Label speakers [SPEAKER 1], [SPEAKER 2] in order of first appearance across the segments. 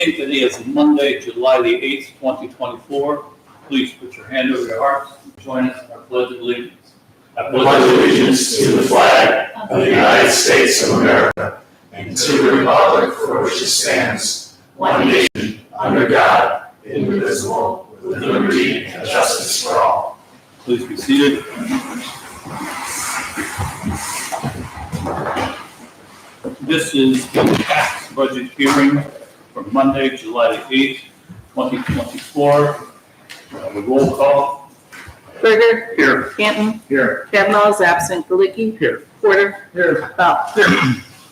[SPEAKER 1] Today is Monday, July the 8th, 2024. Please put your hand over your hearts and join us in our pledge of allegiance.
[SPEAKER 2] I pledge allegiance to the flag of the United States of America and to the republic for which it stands, one nation, under God, indivisible, with liberty and justice for all.
[SPEAKER 1] Please be seated. This is the tax budget hearing for Monday, July the 8th, 2024. The roll call.
[SPEAKER 3] Berger.
[SPEAKER 1] Here.
[SPEAKER 3] Canton.
[SPEAKER 1] Here.
[SPEAKER 3] Kavanaugh is absent. Galicki.
[SPEAKER 1] Here.
[SPEAKER 3] Porter.
[SPEAKER 1] Here.
[SPEAKER 3] Bell.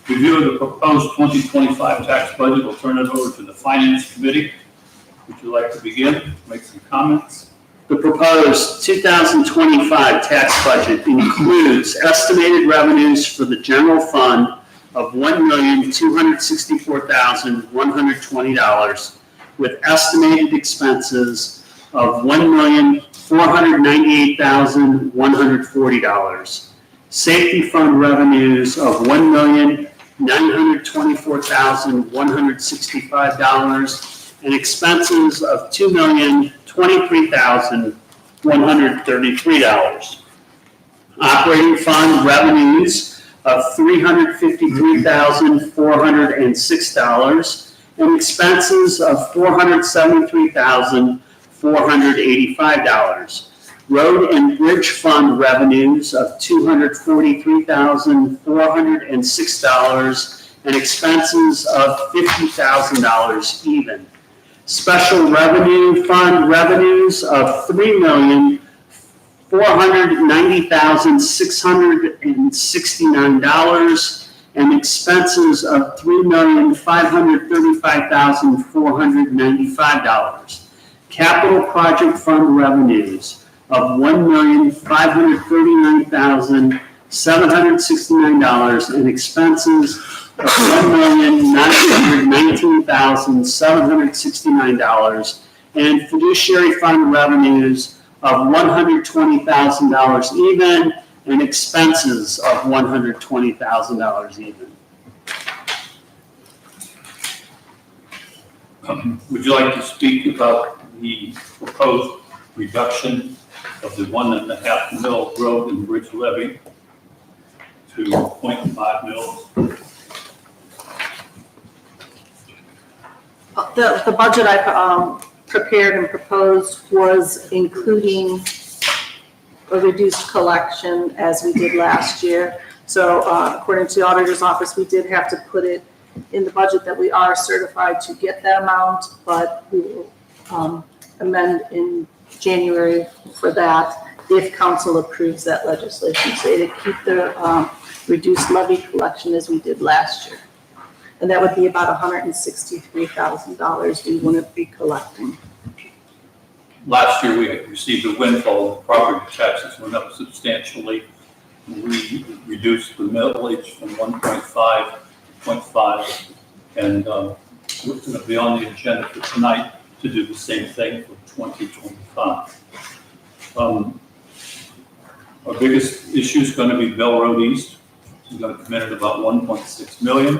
[SPEAKER 1] Review of the proposed 2025 tax budget. We'll turn it over to the Finance Committee. Would you like to begin? Make some comments?
[SPEAKER 4] The proposed 2025 tax budget includes estimated revenues for the general fund of $1,264,120, with estimated expenses of $1,498,140. Safety fund revenues of $1,924,165, and expenses of $2,023,133. Operating fund revenues of $353,406 and expenses of $473,485. Road and bridge fund revenues of $243,406 and expenses of $50,000 even. Special revenue fund revenues of $3,490,669 and expenses of $3,535,495. Capital project fund revenues of $1,539,769 and expenses of $1,919,769 and fiduciary fund revenues of $120,000 even and expenses of $120,000 even.
[SPEAKER 1] Would you like to speak about the proposed reduction of the 1.5 mil road and bridge levy to 0.5 mils?
[SPEAKER 3] The budget I prepared and proposed was including a reduced collection as we did last year. So according to the auditor's office, we did have to put it in the budget that we are certified to get that amount, but we will amend in January for that if council approves that legislation. So to keep the reduced levy collection as we did last year. And that would be about $163,000 we wouldn't be collecting.
[SPEAKER 1] Last year, we received a windfall. Property taxes went up substantially. We reduced the millage from 1.5 to 0.5, and we're going to be on the agenda for tonight to do the same thing for 2025. Our biggest issue is going to be Bell Road East. We're going to come in at about 1.6 million,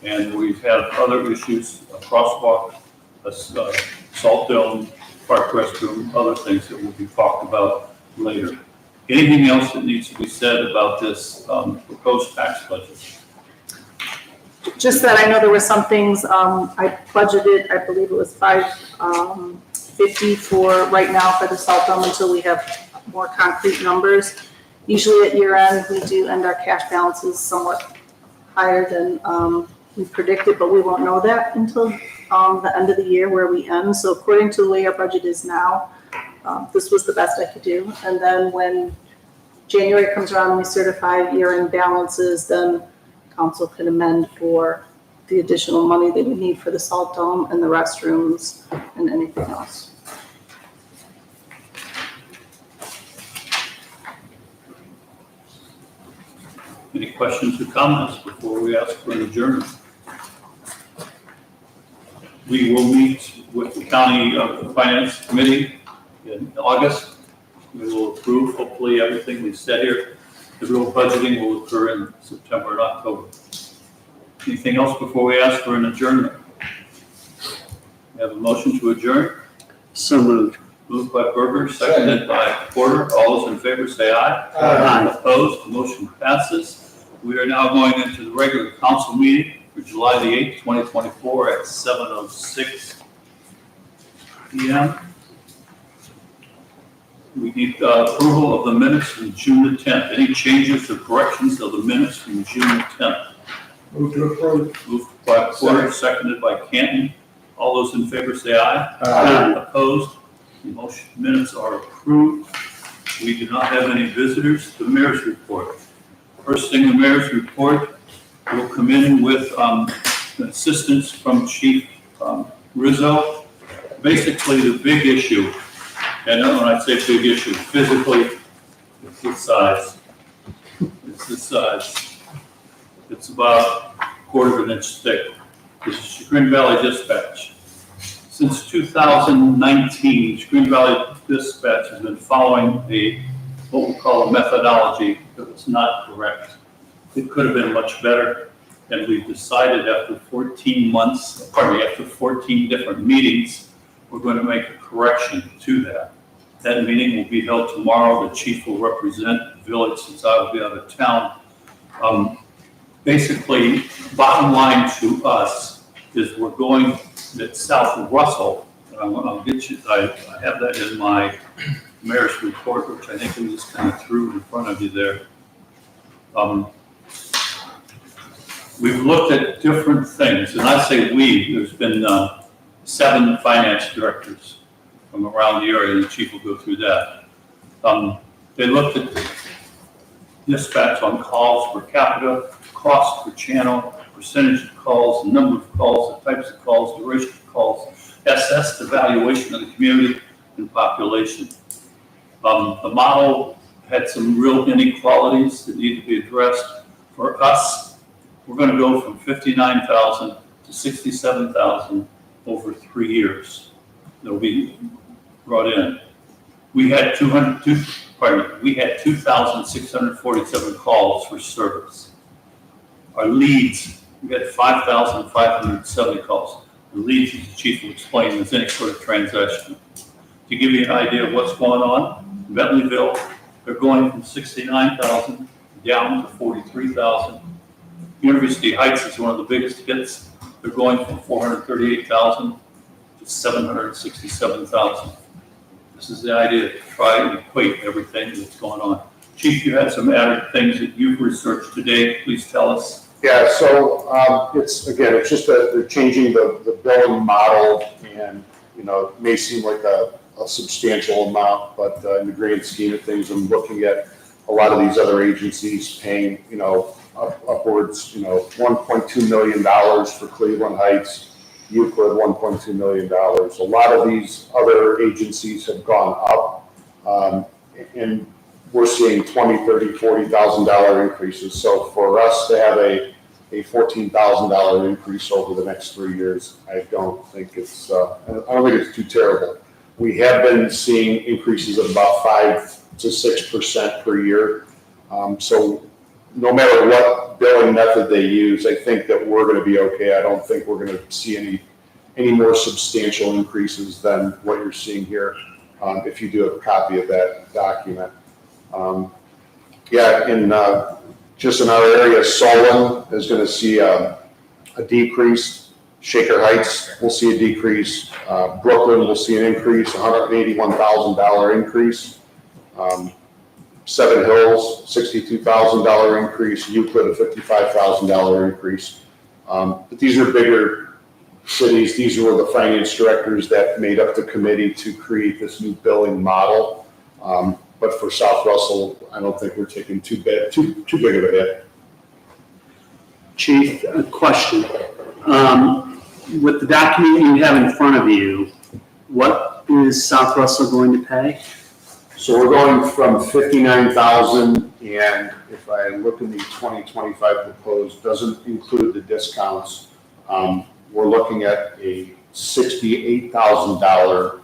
[SPEAKER 1] and we've had other issues, a crosswalk, a salt dome, park restroom, other things that will be talked about later. Anything else that needs to be said about this proposed tax budget?
[SPEAKER 3] Just that I know there were some things I budgeted, I believe it was $550 for right now for the salt dome until we have more concrete numbers. Usually at year end, we do end our cash balances somewhat higher than we predicted, but we won't know that until the end of the year where we end. So according to the way our budget is now, this was the best I could do. And then when January comes around and we certify year-end balances, then council can amend for the additional money they would need for the salt dome and the restrooms and anything else.
[SPEAKER 1] Any questions or comments before we ask for an adjournment? We will meet with the County Finance Committee in August. We will approve, hopefully, everything we said here. The real budgeting will occur in September and October. Anything else before we ask for an adjournment? Have a motion to adjourn?
[SPEAKER 4] So moved.
[SPEAKER 1] Moved by Berger, seconded by Porter. All those in favor say aye.
[SPEAKER 4] Aye.
[SPEAKER 1] Opposed, the motion passes. We are now going into the regular council meeting for July the 8th, 2024 at 7:06 p.m. We need approval of the minutes from June the 10th. Any changes or corrections of the minutes from June the 10th?
[SPEAKER 2] Move to approve.
[SPEAKER 1] Moved by Porter, seconded by Canton. All those in favor say aye.
[SPEAKER 4] Aye.
[SPEAKER 1] Opposed? The motion minutes are approved. We do not have any visitors. The mayor's report. First thing, the mayor's report will come in with assistance from Chief Rizzo. Basically, the big issue, and when I say big issue, physically, it's the size. It's the size. It's about a quarter of an inch thick. This is Chagrin Valley Dispatch. Since 2019, Chagrin Valley Dispatch has been following what we call a methodology that was not correct. It could have been much better, and we've decided after 14 different meetings, we're going to make a correction to that. That meeting will be held tomorrow. The chief will represent the village since I will be out of town. Basically, bottom line to us is we're going south of Russell. I'll get you, I have that in my mayor's report, which I think we just kind of threw in front of you there. We've looked at different things, and I say we, there's been 7 finance directors from around the area, and the chief will go through that. They looked at dispatch on calls per capita, cost per channel, percentage of calls, the number of calls, the types of calls, duration of calls, assessed evaluation of the community and population. The model had some real inequalities that need to be addressed. For us, we're going to go from 59,000 to 67,000 over 3 years. They'll be brought in. We had 2,647 calls for service. Our leads, we had 5,570 calls. The leads, as the chief will explain, is any sort of transaction. To give you an idea of what's going on, in Bentleyville, they're going from 69,000 down to 43,000. University Heights is one of the biggest hits. They're going from 438,000 to 767,000. This is the idea, to try and equate everything that's going on. Chief, you had some added things that you've researched today. Please tell us.
[SPEAKER 5] Yeah, so it's just that they're changing the billing model, and it may seem like a substantial amount, but in the grand scheme of things, I'm looking at a lot of these other agencies paying upwards $1.2 million for Cleveland Heights, Euclid $1.2 million. A lot of these other agencies have gone up, and we're seeing $20,000, $30,000, $40,000 increases. So for us to have a $14,000 increase over the next 3 years, I don't think it's too terrible. We have been seeing increases of about 5 to 6% per year. So no matter what billing method they use, I think that we're going to be okay. I don't think we're going to see any more substantial increases than what you're seeing here if you do have a copy of that document. Just in our area, Solon is going to see a decrease. Shaker Heights will see a decrease. Brooklyn will see an increase, $181,000 increase. Seven Hills, $62,000 increase. Euclid, a $55,000 increase. But these are bigger cities. These were the finance directors that made up the committee to create this new billing model. But for South Russell, I don't think we're taking too big of a hit.
[SPEAKER 4] Chief, a question. With the document you have in front of you, what is South Russell going to pay?
[SPEAKER 5] So we're going from 59,000, and if I look in the 2025 proposed, doesn't include the discounts. We're looking at a $68,000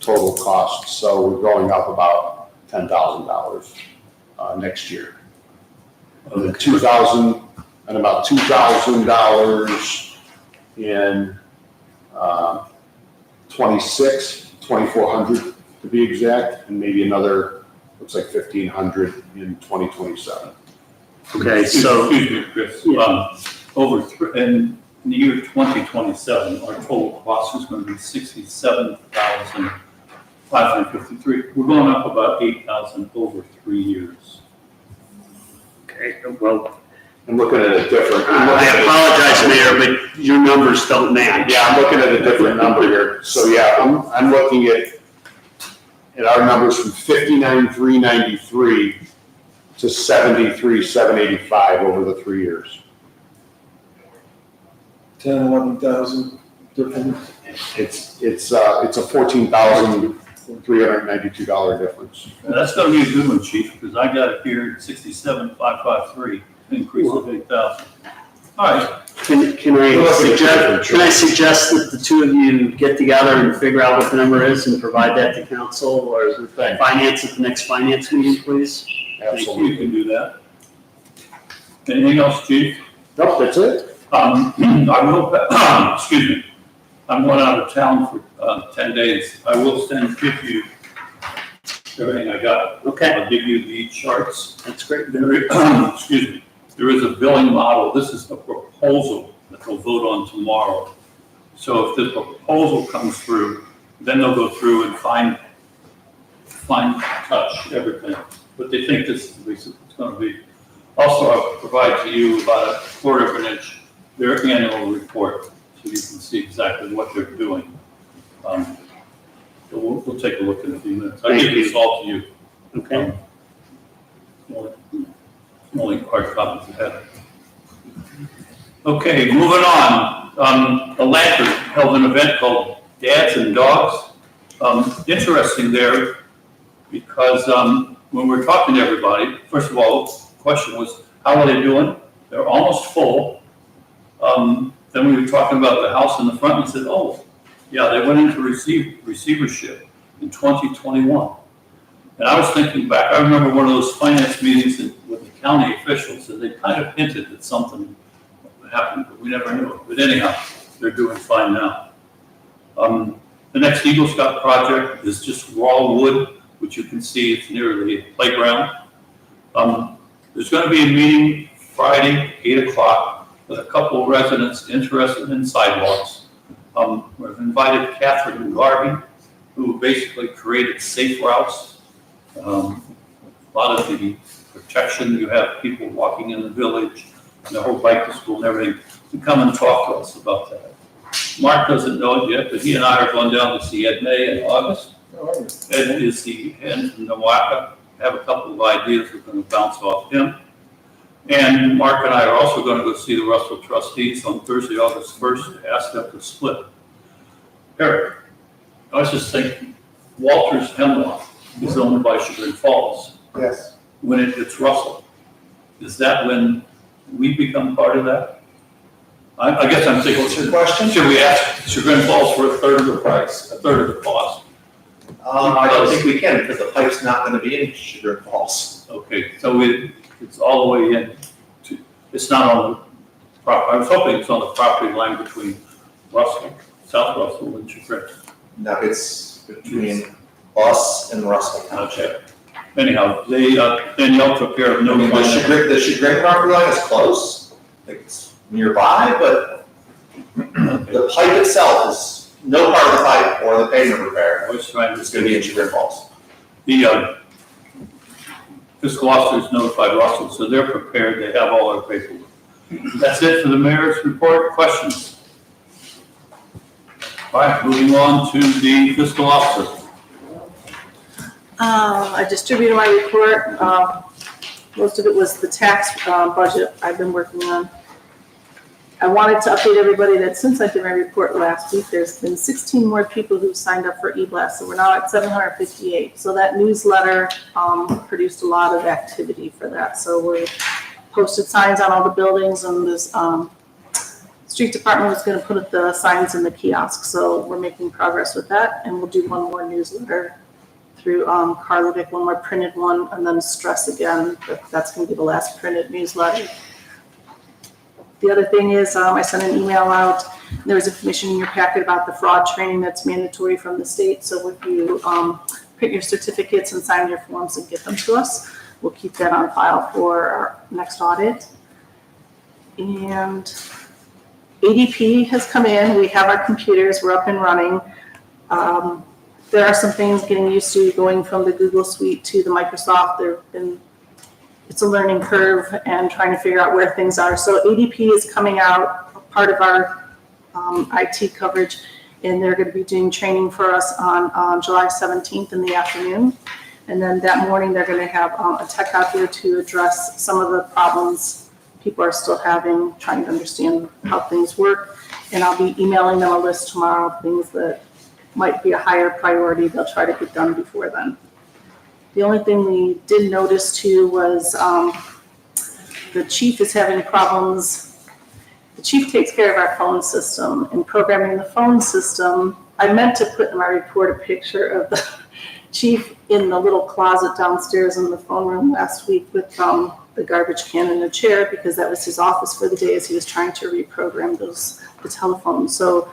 [SPEAKER 5] total cost. So we're going up about $10,000 next year. $2,000 and about $2,000 in 2,400 to be exact, and maybe another, looks like 1,500 in 2027.
[SPEAKER 4] Okay, so,
[SPEAKER 1] Excuse me, Chris, in the year 2027, our total cost is going to be 67,553. We're going up about 8,000 over 3 years.
[SPEAKER 4] okay, well,
[SPEAKER 5] I'm looking at a different.
[SPEAKER 4] I apologize, Mayor, but your numbers don't match.
[SPEAKER 5] Yeah, I'm looking at a different number here. So yeah, I'm looking at our numbers from 59,393 to 73,785 over the 3 years.
[SPEAKER 6] 10, 11,000 difference.
[SPEAKER 5] It's a $14,392 difference.
[SPEAKER 1] Now, that's going to be a good one, Chief, because I got it here at 67,553, increase of 8,000. All right,
[SPEAKER 4] Can I suggest that the two of you get together and figure out what the number is and provide that to council or finance at the next finance meeting, please?
[SPEAKER 5] Absolutely.
[SPEAKER 1] you can do that. Anything else, Chief?
[SPEAKER 5] Nope, that's it.
[SPEAKER 1] I will, excuse me, I'm going out of town for 10 days. I will give you everything I got.
[SPEAKER 4] Okay,
[SPEAKER 1] I'll give you the charts.
[SPEAKER 4] that's great.
[SPEAKER 1] Excuse me, there is a billing model. This is the proposal that they'll vote on tomorrow. So if the proposal comes through, then they'll go through and fine touch everything. But they think this is it's going to be. Also, I'll provide to you about a quarter of an inch, their annual report, so you can see exactly what they're doing. So we'll take a look in a few minutes. I'll give this all to you.
[SPEAKER 4] Okay,
[SPEAKER 1] Only hard copies I have. Okay, moving on. The Lantern held an event called Dads and Dogs. Interesting there because when we're talking to everybody, first of all, the question was, how are they doing? They're almost full. Then we were talking about the house in the front and said, oh, yeah, they went into receivership in 2021. And I was thinking back, I remember one of those finance meetings with the county officials, and they kind of hinted that something happened, but we never knew it. But anyhow, they're doing fine now. The next Eagle Scout project is just raw wood, which you can see it's near the playground. There's going to be a meeting Friday, 8 o'clock, with a couple of residents interested in sidewalks. We've invited Catherine Garvey, who basically created safe routes. A lot of the protection, you have people walking in the village, and the whole bike to school and everything, to come and talk to us about that. Mark doesn't know it yet, but he and I are going down to see Ed May in August. Ed is the head from NWACA. Have a couple of ideas we're going to bounce off him. And Mark and I are also going to go see the Russell trustees on Thursday, August 1st, to ask them to split. Eric, I was just thinking, Walters Hemlock is owned by Chagrin Falls.
[SPEAKER 6] Yes.
[SPEAKER 1] When it's Russell, is that when we become part of that? I guess I'm thinking.
[SPEAKER 6] What's your question?
[SPEAKER 1] Should we ask Chagrin Falls for a third of the price, a third of the cost?
[SPEAKER 6] I don't think we can because the pipe's not going to be in Chagrin Falls.
[SPEAKER 1] Okay, so it's all the way in to, it's not on the property, I was hoping it's on the property line between Russell, South Russell and Chagrin.
[SPEAKER 6] No, it's between us and Russell Township.
[SPEAKER 1] Okay. Anyhow, Danielle took care of no.
[SPEAKER 6] I mean, the Chagrin property line is close, it's nearby, but the pipe itself is, no part of the pipe or the pavement repair
[SPEAKER 1] I was trying to
[SPEAKER 6] is going to be in Chagrin Falls.
[SPEAKER 1] The fiscal officers notified Russell, so they're prepared, they have all our paperwork. That's it for the mayor's report. Questions? All right, moving on to the fiscal officer.
[SPEAKER 3] I distributed my report. Most of it was the tax budget I've been working on. I wanted to update everybody that since I did my report last week, there's been 16 more people who signed up for eBlast, so we're now at 758. So that newsletter produced a lot of activity for that. So we posted signs on all the buildings, and this street department was going to put the signs in the kiosk. So we're making progress with that, and we'll do one more newsletter through Karlovic, one more printed one, and then stress again that that's going to be the last printed newsletter. The other thing is I sent an email out There was information in your packet about the fraud training that's mandatory from the state. So if you print your certificates and sign your forms and get them to us, we'll keep that on file for our next audit. And ADP has come in. We have our computers. We're up and running. There are some things getting used to going from the Google Suite to the Microsoft. It's a learning curve and trying to figure out where things are. So ADP is coming out, part of our IT coverage, and they're going to be doing training for us on July 17th in the afternoon. And then that morning, they're going to have a tech out here to address some of the problems people are still having, trying to understand how things work. And I'll be emailing them a list tomorrow of things that might be a higher priority. They'll try to get done before then. The only thing we did notice too was the chief is having problems. The chief takes care of our phone system, and programming the phone system. I meant to put in my report a picture of the chief in the little closet downstairs in the phone room last week with the garbage can and a chair, because that was his office for the day as he was trying to reprogram the telephone. So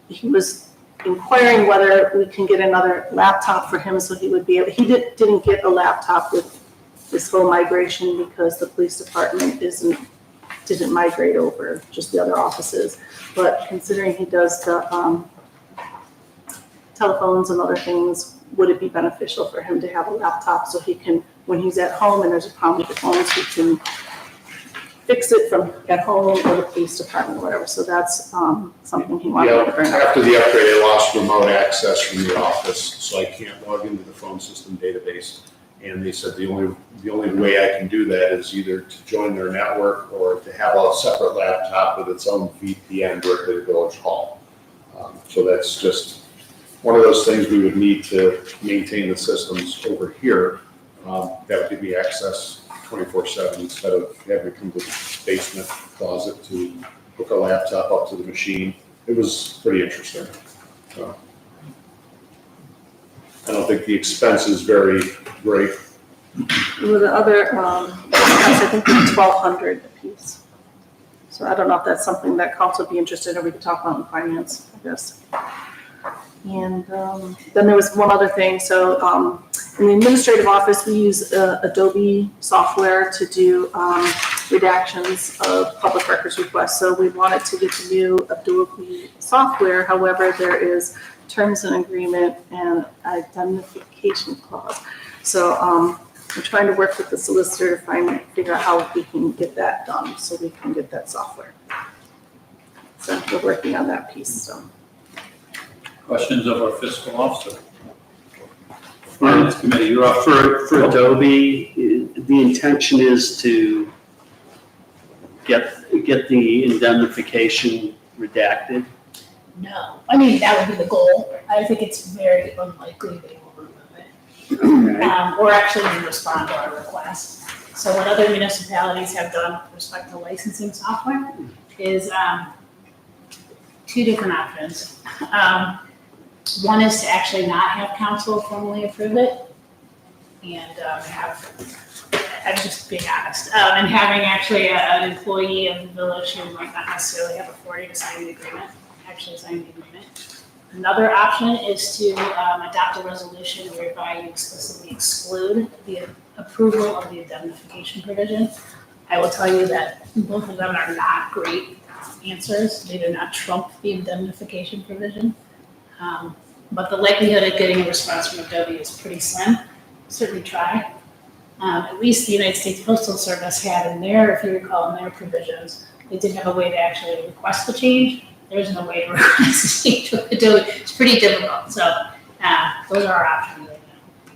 [SPEAKER 3] he was inquiring whether we can get another laptop for him so he would be able, he didn't get a laptop with this whole migration because the police department didn't migrate over, just the other offices. But considering he does the telephones and other things, would it be beneficial for him to have a laptop so he can, when he's at home and there's a problem with the phones, he can fix it from at home or the police department or whatever. So that's something he wanted to bring up.
[SPEAKER 5] After the upgrade, I lost remote access from the office, so I can't log into the phone system database. And they said the only way I can do that is either to join their network or to have a separate laptop with its own VPN directly to Village Hall. So that's just one of those things we would need to maintain the systems over here. That would give me access 24/7 instead of having to come to the basement closet to hook a laptop up to the machine. It was pretty interesting. I don't think the expense is very great.
[SPEAKER 3] With the other, I think it's $1,200 a piece. So I don't know if that's something that council would be interested in, or we could talk about in finance, I guess. And then there was one other thing. So in the administrative office, we use Adobe software to do redactions of public records requests. So we wanted to get the new Adobe software. However, there is terms and agreement and indemnification clause. So we're trying to work with the solicitor to figure out how we can get that done so we can get that software. So we're working on that piece, so.
[SPEAKER 1] Questions of our fiscal officer? Finance committee, you're up.
[SPEAKER 4] For Adobe, the intention is to get the indemnification redacted.
[SPEAKER 7] No, I mean, that would be the goal. I think it's very unlikely they will remove it.
[SPEAKER 4] Okay.
[SPEAKER 7] Or actually even respond to our request. So what other municipalities have done with respect to licensing software is two different options. One is to actually not have council formally approve it and I'm just being honest, and having actually an employee of the village who might not necessarily have authority to sign the agreement, actually sign the agreement. Another option is to adopt a resolution whereby you explicitly exclude the approval of the indemnification provision. I will tell you that both of them are not great answers. They do not trump the indemnification provision. But the likelihood of getting a response from Adobe is pretty slim. Certainly try. At least the United States Postal Service had in there, if you recall, in their provisions, they did have a way to actually request the change. There's no way to request the change with Adobe. It's pretty difficult. So those are our options right now.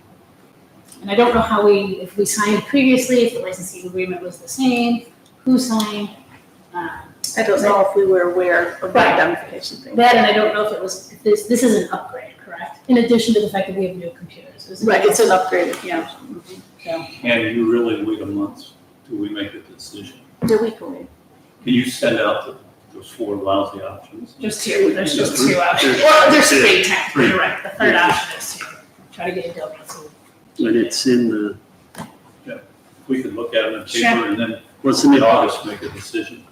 [SPEAKER 7] And I don't know how if we signed previously, if the licensing agreement was the same, who signed.
[SPEAKER 3] I don't know if we were aware of the indemnification thing.
[SPEAKER 7] That, and I don't know if it was, this is an upgrade, correct? In addition to the fact that we have new computers.
[SPEAKER 3] Right, it's an upgraded, yeah.
[SPEAKER 1] And you really wait a month till we make a decision.
[SPEAKER 3] Yeah, we can wait.
[SPEAKER 1] Can you send out those four lousy options?
[SPEAKER 7] Just two, there's just two options. Well, there's three technically, you're right. The third option is to try to get Adobe to.
[SPEAKER 4] When it's in the,
[SPEAKER 1] We could look at it on
[SPEAKER 7] Sure.
[SPEAKER 1] paper and then
[SPEAKER 4] wasn't
[SPEAKER 1] in
[SPEAKER 4] it
[SPEAKER 1] August make a decision.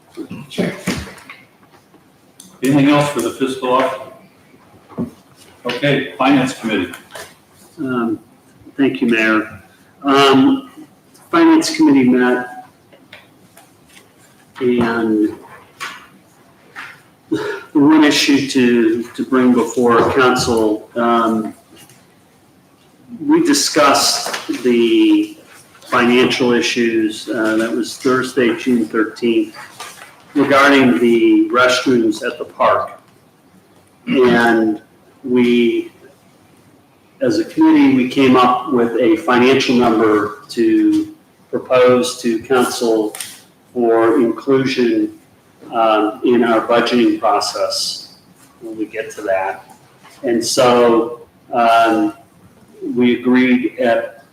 [SPEAKER 7] Sure.
[SPEAKER 1] Anything else for the fiscal officer? Okay, Finance Committee.
[SPEAKER 4] Thank you, Mayor. Finance Committee met, and the one issue to bring before council, we discussed the financial issues, that was Thursday, June 13th, regarding the restrooms at the park. And we, as a committee, we came up with a financial number to propose to council for inclusion in our budgeting process when we get to that. And so we agreed at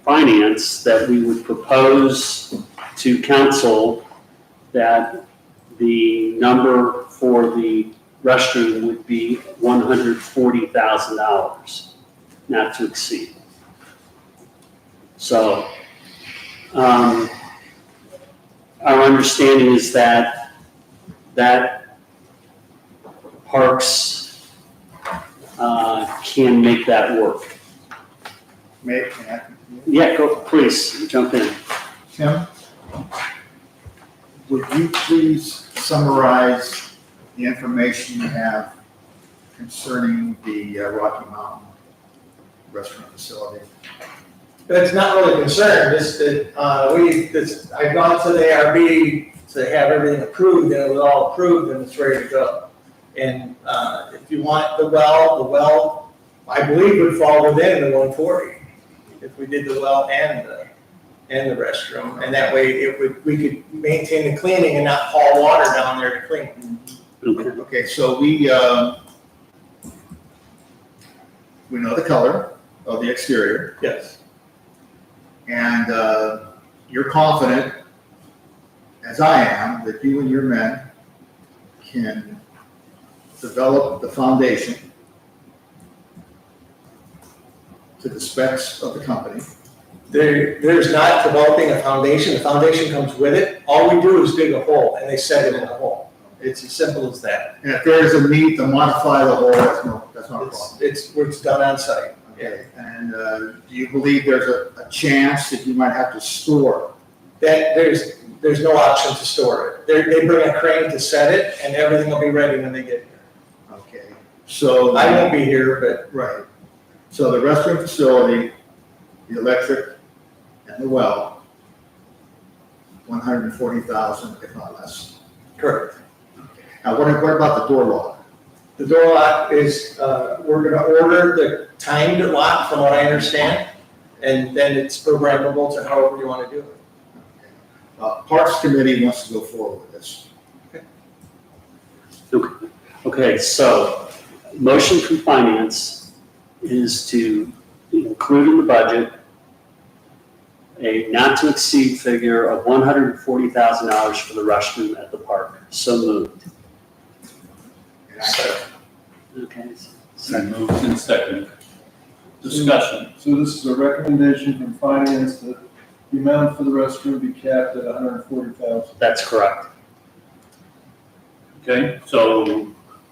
[SPEAKER 4] finance that we would propose to council that the number for the restroom would be $140,000, not to exceed. So, our understanding is that parks can make that work.
[SPEAKER 8] May I?
[SPEAKER 4] Yeah, go, please, jump in.
[SPEAKER 8] Tim, would you please summarize the information you have concerning the Rocky Mountain restaurant facility?
[SPEAKER 9] It's not really a concern, just that, I've gone to the ARB to have everything approved, and it was all approved and it's ready to go. And, if you want the well, I believe would fall within the 140, if we did the well and the restroom, and that way we could maintain the cleaning and not haul water down there to clean.
[SPEAKER 4] Okay.
[SPEAKER 8] Okay, so we know the color of the exterior,
[SPEAKER 9] Yes.
[SPEAKER 8] and you're confident, as I am, that you and your men can develop the foundation to the specs of the company.
[SPEAKER 9] There's not developing a foundation, the foundation comes with it, all we do is dig a hole, and they set it in a hole. It's as simple as that.
[SPEAKER 8] And if there's a need to modify the whole, that's not a problem.
[SPEAKER 9] It's done on site.
[SPEAKER 8] Okay, and do you believe there's a chance that you might have to store?
[SPEAKER 9] That, there's no option to store it. They bring a crane to set it, and everything will be ready when they get here.
[SPEAKER 8] Okay, so.
[SPEAKER 9] I won't be here, but
[SPEAKER 8] Right. So the restroom facility, the electric, and the well, 140,000, if not less.
[SPEAKER 9] correct.
[SPEAKER 8] Now, what about the door lock?
[SPEAKER 9] The door lock is, we're gonna order the timed lock, from what I understand, and then it's programmable to however you wanna do it.
[SPEAKER 8] Parks Committee wants to go forward with this.
[SPEAKER 4] Okay, so motion from finance is to include in the budget a not to exceed figure of $140,000 for the restroom at the park. So moved.
[SPEAKER 8] And I-
[SPEAKER 4] Okay.
[SPEAKER 1] And moved and seconded. Discussion.
[SPEAKER 10] So this is a recommendation from finance that the amount for the restroom be capped at 140,000.
[SPEAKER 4] That's correct.
[SPEAKER 1] Okay, so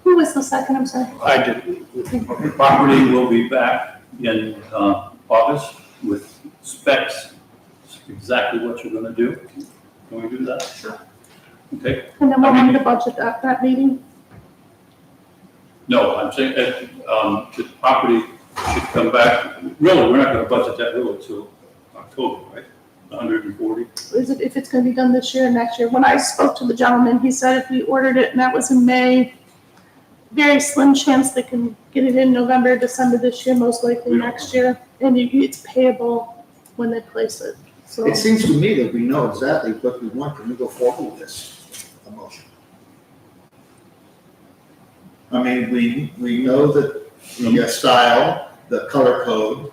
[SPEAKER 3] Who was the second, I'm sorry?
[SPEAKER 4] I did.
[SPEAKER 1] the property will be back in August with specs, exactly what you're gonna do. Can we do that? Sure. Okay,
[SPEAKER 3] And then we'll have the budget at that meeting.
[SPEAKER 1] no, I'm saying, the property should come back, really, we're not gonna budget that really until October, right? 140?
[SPEAKER 3] Is it, if it's gonna be done this year or next year? When I spoke to the gentleman, he said if we ordered it and that was in May, very slim chance they can get it in November, December this year, most likely next year. And it's payable when they place it, so.
[SPEAKER 8] It seems to me that we know exactly what we want. Can we go forward with this motion? I mean, we know that the style, the color code.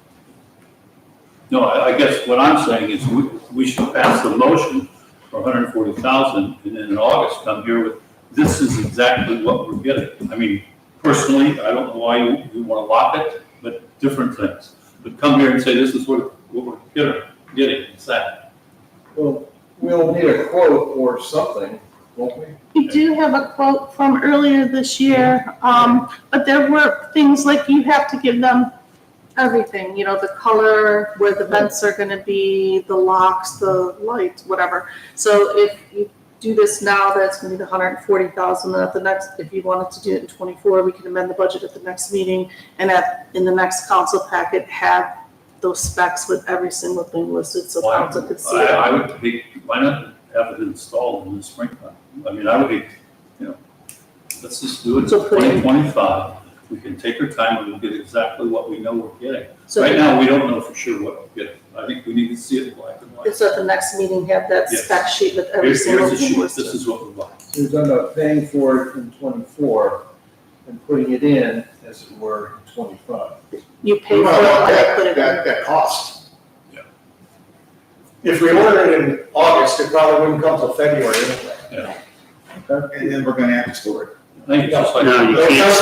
[SPEAKER 1] No, I guess what I'm saying is we should pass the motion for 140,000 and then in August come here with, this is exactly what we're getting. I mean, personally, I don't know why you want to lock it, but different things. But come here and say, this is what we're getting, it's that.
[SPEAKER 10] Well, we'll need a quote or something won't we?
[SPEAKER 3] We do have a quote from earlier this year, but there were things like you have to give them everything, you know, the color, where the vents are gonna be, the locks, the lights, whatever. So if you do this now, that's gonna be the 140,000, and at the next, if you wanted to do it in 24, we can amend the budget at the next meeting, and in the next council packet, have those specs with every single thing listed, so council could see it.
[SPEAKER 1] I would be, why not have it installed in the springtime? I mean, I would be, you know, let's just do it in
[SPEAKER 3] So put in-
[SPEAKER 1] 2025. We can take our time and we'll get exactly what we know we're getting.
[SPEAKER 3] So
[SPEAKER 1] Right now, we don't know for sure what we're getting. I think we need to see it in black and white.
[SPEAKER 3] so at the next meeting, have that
[SPEAKER 1] Yes.
[SPEAKER 3] spec sheet with every
[SPEAKER 1] Here's
[SPEAKER 3] single
[SPEAKER 1] the
[SPEAKER 3] thing
[SPEAKER 1] sheet,
[SPEAKER 3] listed.
[SPEAKER 1] this is what we're buying.
[SPEAKER 10] We're talking about paying for it in 24 and putting it in, as it were, in 25.
[SPEAKER 3] You pay for it
[SPEAKER 8] Well,
[SPEAKER 3] when you put it in.
[SPEAKER 8] that cost.
[SPEAKER 9] If we order it in August, it probably wouldn't come till February anyway.
[SPEAKER 8] And then we're gonna have to store it.
[SPEAKER 1] I think it's just like.
[SPEAKER 4] No, you can't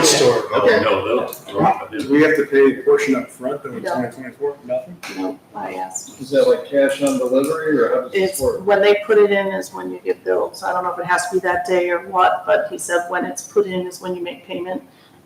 [SPEAKER 4] store it.
[SPEAKER 1] Oh, no, they'll.
[SPEAKER 11] Do we have to pay a portion up front though in
[SPEAKER 3] No.
[SPEAKER 11] 2024? Nothing?
[SPEAKER 3] No, I asked.
[SPEAKER 10] Is that like cash on delivery, or how does this
[SPEAKER 3] It's,
[SPEAKER 10] work?
[SPEAKER 3] when they put it in is when you get billed, so I don't know if it has to be that day or what, but he said when it's put in is when you make payment.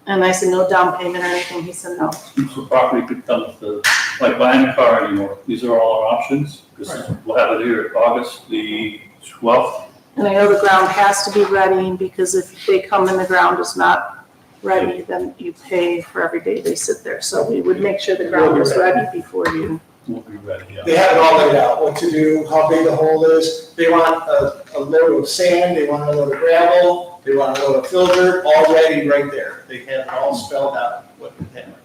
[SPEAKER 3] And I said, no down payment or anything, he said, no.
[SPEAKER 1] So property could come with the, like buying a car anymore. These are all our options. We'll have it here August the 12th.
[SPEAKER 3] And I know the ground has to be ready, because if they come and the ground is not ready, then you pay for every day they sit there. So we would make sure the ground is ready before you.
[SPEAKER 1] We'll be ready, yeah.
[SPEAKER 9] They have it all laid out, what to do, how big the hole is. They want a load of sand, they want a load of gravel, they want a load of filter, all ready right there. They have it all spelled out, what they have.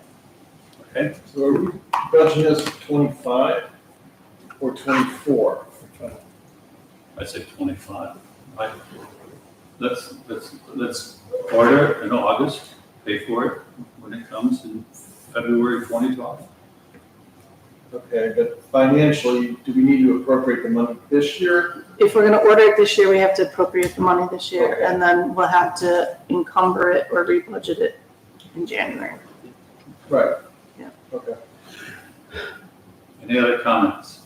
[SPEAKER 1] Okay,
[SPEAKER 10] So are we budgeting this for 25 or 24?
[SPEAKER 1] I say 25. Let's order it in August, pay for it when it comes in February 2012.
[SPEAKER 10] Okay, but financially, do we need to appropriate the money this year?
[SPEAKER 3] If we're gonna order it this year, we have to appropriate the money this year,
[SPEAKER 10] Okay.
[SPEAKER 3] and then we'll have to encumber it or rebudget it in January.
[SPEAKER 10] Right.
[SPEAKER 3] Yeah.
[SPEAKER 10] Okay.
[SPEAKER 1] Any other comments?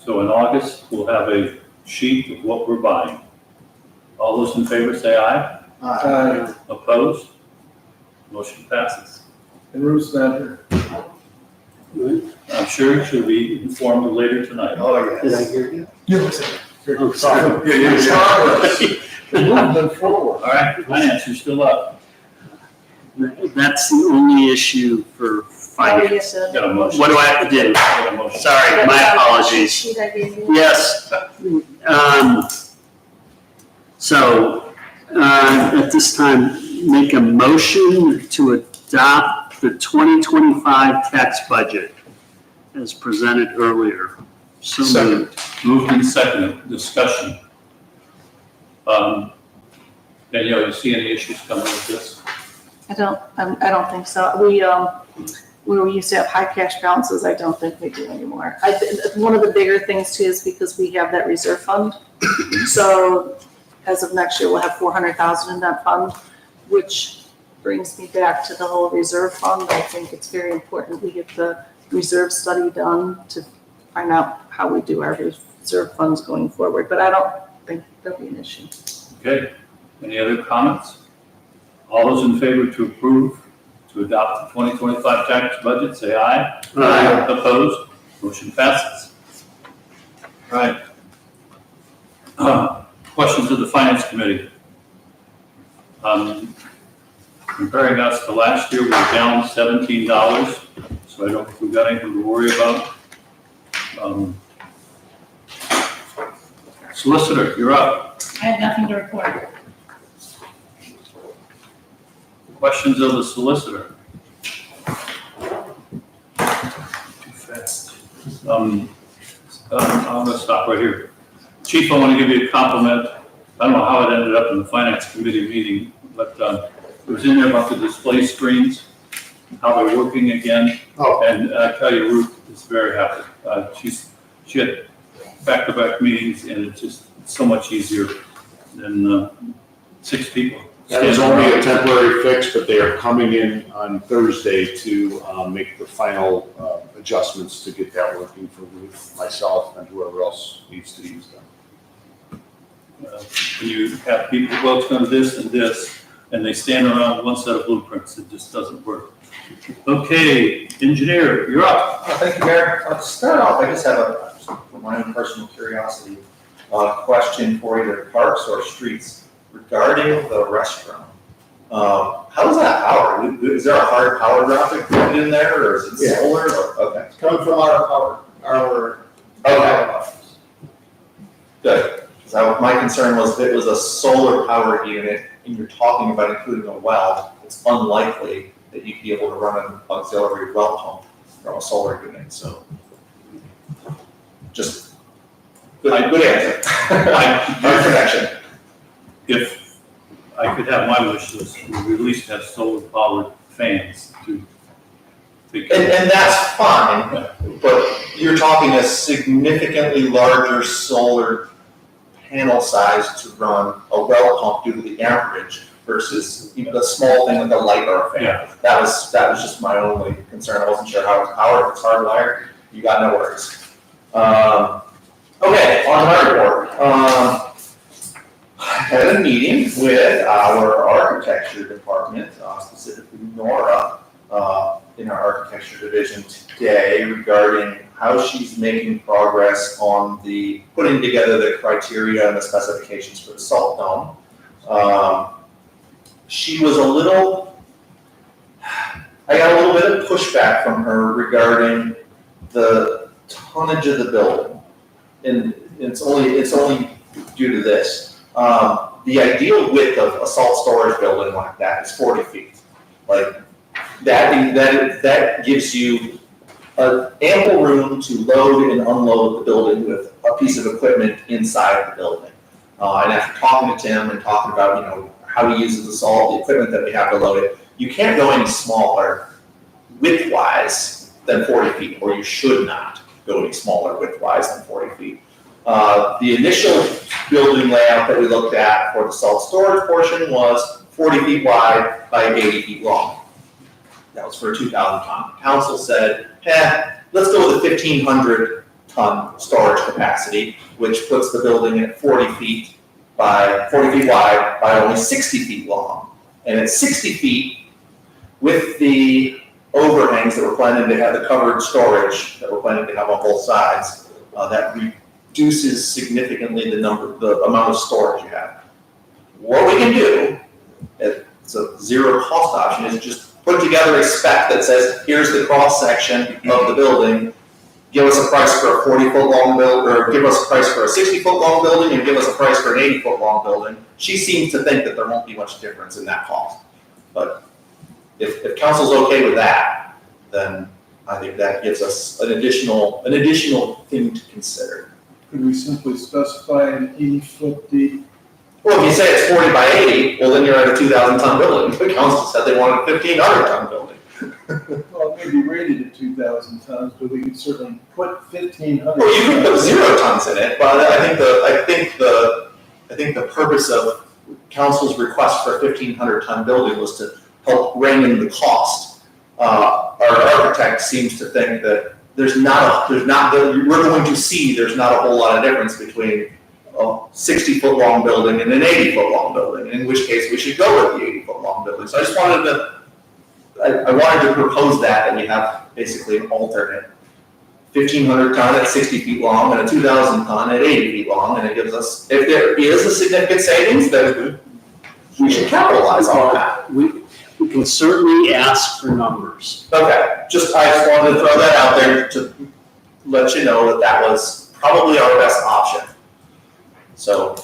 [SPEAKER 1] So in August, we'll have a sheet of what we're buying. All those in favor say aye. Opposed? Motion passes.
[SPEAKER 10] And Ruth's not here.
[SPEAKER 1] I'm sure she'll be informed later tonight.
[SPEAKER 8] Oh,
[SPEAKER 4] Did I
[SPEAKER 8] yes.
[SPEAKER 4] hear you?
[SPEAKER 8] Yes.
[SPEAKER 4] Oh, sorry.
[SPEAKER 10] Moving forward.
[SPEAKER 1] All right, finance, you're still up.
[SPEAKER 4] That's the only issue for finance.
[SPEAKER 1] Got a motion.
[SPEAKER 4] What do I have to do?
[SPEAKER 1] Got a motion.
[SPEAKER 4] Sorry, my apologies.
[SPEAKER 3] Sheet I gave you.
[SPEAKER 4] Yes. So, at this time, make a motion to adopt the 2025 tax budget as presented earlier. So moved.
[SPEAKER 1] Moved and seconded, discussion. Danielle, you see any issues coming with this?
[SPEAKER 3] I don't think so. We used to have high cash balances. I don't think we do anymore. One of the bigger things too is because we have that reserve fund. So as of next year, we'll have 400,000 in that fund, which brings me back to the whole reserve fund. I think it's very important we get the reserve study done to find out how we do our reserve funds going forward, but I don't think there'll be an issue.
[SPEAKER 1] Okay, any other comments? All those in favor to approve, to adopt the 2025 tax budget, say aye.
[SPEAKER 4] Aye.
[SPEAKER 1] Opposed? Motion passes. All right. Questions of the Finance Committee? Comparing us to last year, we're down $17, so I don't think we've got anything to worry about. Solicitor, you're up.
[SPEAKER 7] I have nothing to report.
[SPEAKER 1] Questions of the solicitor? Too fast. I'm gonna stop right here. Chief, I want to give you a compliment. I don't know how it ended up in the Finance Committee meeting, but it was in there about the display screens, how they're working again.
[SPEAKER 5] Oh.
[SPEAKER 1] And I tell you, Ruth is very happy. She had back-to-back meetings, and it's just so much easier than 6 people.
[SPEAKER 5] That was only a temporary fix, but they are coming in on Thursday to make the final adjustments to get that working for Ruth, myself, and whoever else needs to use them.
[SPEAKER 1] When you have people, well, it's gonna this and this, and they stand around one set of blueprints, it just doesn't work. Okay, engineer, you're up.
[SPEAKER 6] Thank you, Mayor. To start off, I just have for my own personal curiosity, question for either parks or streets regarding the restroom. How is that powered? Is there a hard power graphic put in there, or is it
[SPEAKER 8] Yeah.
[SPEAKER 6] solar? Okay.
[SPEAKER 9] It's coming from our
[SPEAKER 6] Okay. Good. Because my concern was if it was a solar powered unit and you're talking about including a well, it's unlikely that you'd be able to run an auxiliary well pump from a solar unit, so. Just, good answer. Good connection.
[SPEAKER 1] If I could have my wish list, we would at least have solar powered fans to take care of.
[SPEAKER 6] And that's fine, but you're talking a significantly larger solar panel size to run a well pump due to the amperage versus, the small thing with a light or a fan.
[SPEAKER 1] Yeah.
[SPEAKER 6] That was just my only concern. I wasn't sure how it's powered. If it's hardwired, you got no worries. Okay, on to my report. I had a meeting with our architecture department, specifically Nora, in our architecture division today regarding how she's making progress on the putting together the criteria and the specifications for the salt dome. She was I got a little bit of pushback from her regarding the tonnage of the building. And it's only due to this. The ideal width of a salt storage building like that is 40 feet. Like that gives you ample room to load and unload the building with a piece of equipment inside the building. And after talking to Tim and talking about, how he uses the salt, the equipment that we have to load it, you can't go any smaller width-wise than 40 feet, or you should not go any smaller width-wise than 40 feet. The initial building layout that we looked at for the salt storage portion was 40 feet wide by 80 feet long. That was for a 2,000 ton. Council said, let's go with a 1,500 ton storage capacity, which puts the building at 40 feet wide by only 60 feet long. And at 60 feet, with the overhangs that we're planning to have, the covered storage that we're planning to have on both sides, that reduces significantly the amount of storage you have. What we can do, it's a zero cost option, is just put together a spec that says, here's the cross section of the building, give us a price for a 40-foot long building, or give us a price for a 60-foot long building, and give us a price for an 80-foot long building. She seems to think that there won't be much difference in that cost. But if council's okay with that, then I think that gives us an additional thing to consider.
[SPEAKER 10] Could we simply specify an 80-foot deep?
[SPEAKER 6] Well, if you say it's 40 by 80, well, then you're at a 2,000 ton building. The council said they wanted a 1,500 ton building.
[SPEAKER 10] Well, it may be rated at 2,000 tons, but we could certainly put 1,500.
[SPEAKER 6] Well, you can put 0 tons in it, but I think the purpose of council's request for a 1,500 ton building was to help rein in the cost. Our architect seems to think that there's not a whole lot of difference between a 60-foot long building and an 80-foot long building, in which case we should go with the 80-foot long building. So I just wanted to propose that we have basically an alternate 1,500 ton at 60 feet long and a 2,000 ton at 80 feet long, and it gives us, if there is a significant savings, then we should capitalize on that.
[SPEAKER 4] We can certainly ask for numbers.
[SPEAKER 6] Okay, I just wanted to throw that out there to let you know that was probably our best option. So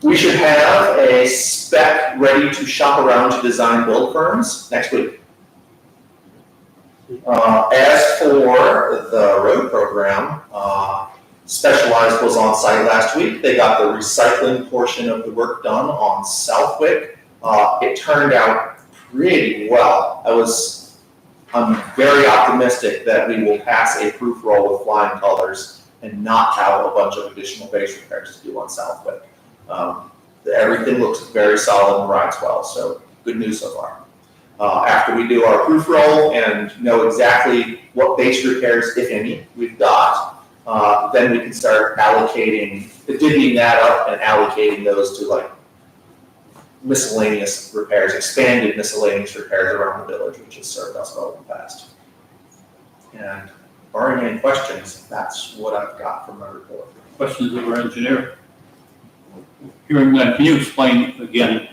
[SPEAKER 6] we should have a spec ready to shop around to design build firms next week. As for the road program, Specialized was on site last week. They got the recycling portion of the work done on Southwick. It turned out pretty well. I'm very optimistic that we will pass a proof roll with flying colors and not have a bunch of additional base repairs to do on Southwick. Everything looks very solid and rides well, so good news so far. After we do our proof roll and know exactly what base repairs, if any, we've got, then we can start allocating, divvying that up and allocating those to like miscellaneous repairs, expanded miscellaneous repairs around the village, which has served us well in the past. And barring any questions, that's what I've got from my report.
[SPEAKER 1] Questions of our engineer? Hearing that, can you explain again,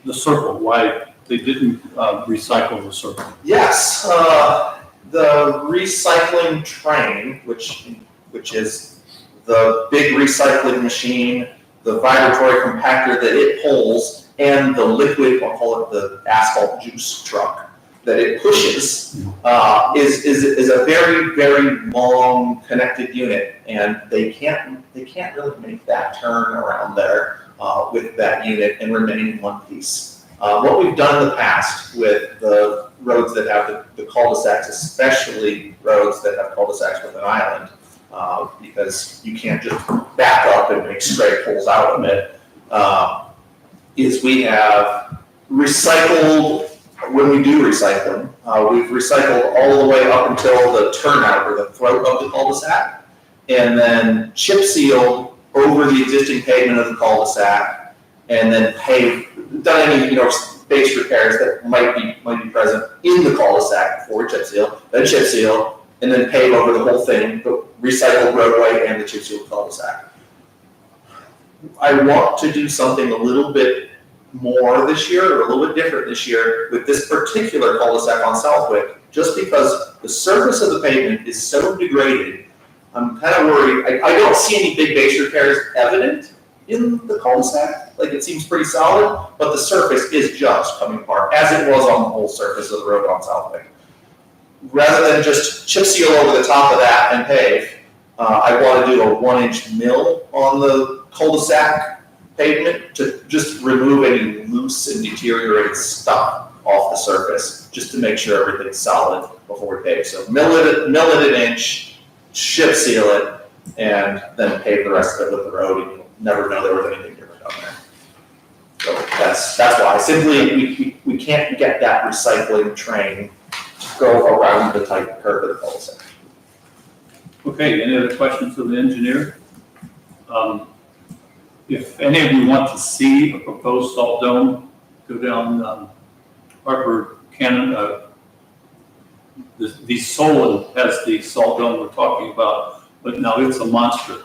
[SPEAKER 1] the circle, why they didn't, recycle the circle?
[SPEAKER 6] Yes, the recycling train, which is the big recycling machine, the vibratory compactor that it pulls, and the liquid, I'll call it the asphalt juice truck that it pushes, is a very, very long connected unit, and they can't really make that turn around there with that unit and remain in one piece. What we've done in the past with the roads that have the cul-de-sacs, especially roads that have cul-de-sacs with an island, because you can't just back up and make straight pulls out of it, is we have recycled, when we do recycling, we've recycled all the way up until the turnout or the throat of the cul-de-sac, and then chip sealed over the existing pavement of the cul-de-sac, and then done any, base repairs that might be present in the cul-de-sac before we chip seal, and then pave over the whole thing, the recycled roadway and the chip sealed cul-de-sac. I want to do something a little bit more this year, or a little bit different this year with this particular cul-de-sac on Southwick, just because the surface of the pavement is so degraded. I'm kind of worried. I don't see any big base repairs evident in the cul-de-sac. Like, it seems pretty solid, but the surface is just coming apart, as it was on the whole surface of the road on Southwick. Rather than just chip seal over the top of that and pave, I want to do a 1-inch mill on the cul-de-sac pavement to just remove any loose and deteriorated stuff off the surface, just to make sure everything's solid before we pave. So mill it an inch, chip seal it, and then pave the rest of it with the road, and you'll never know there was anything different down there. So that's why. Simply, we can't get that recycling train to go around the tight curve of the cul-de-sac.
[SPEAKER 1] Okay, any other questions of the engineer? If any of you want to see a proposed salt dome, go down Harper Cannon. The Solon has the salt dome we're talking about, but now it's a monster.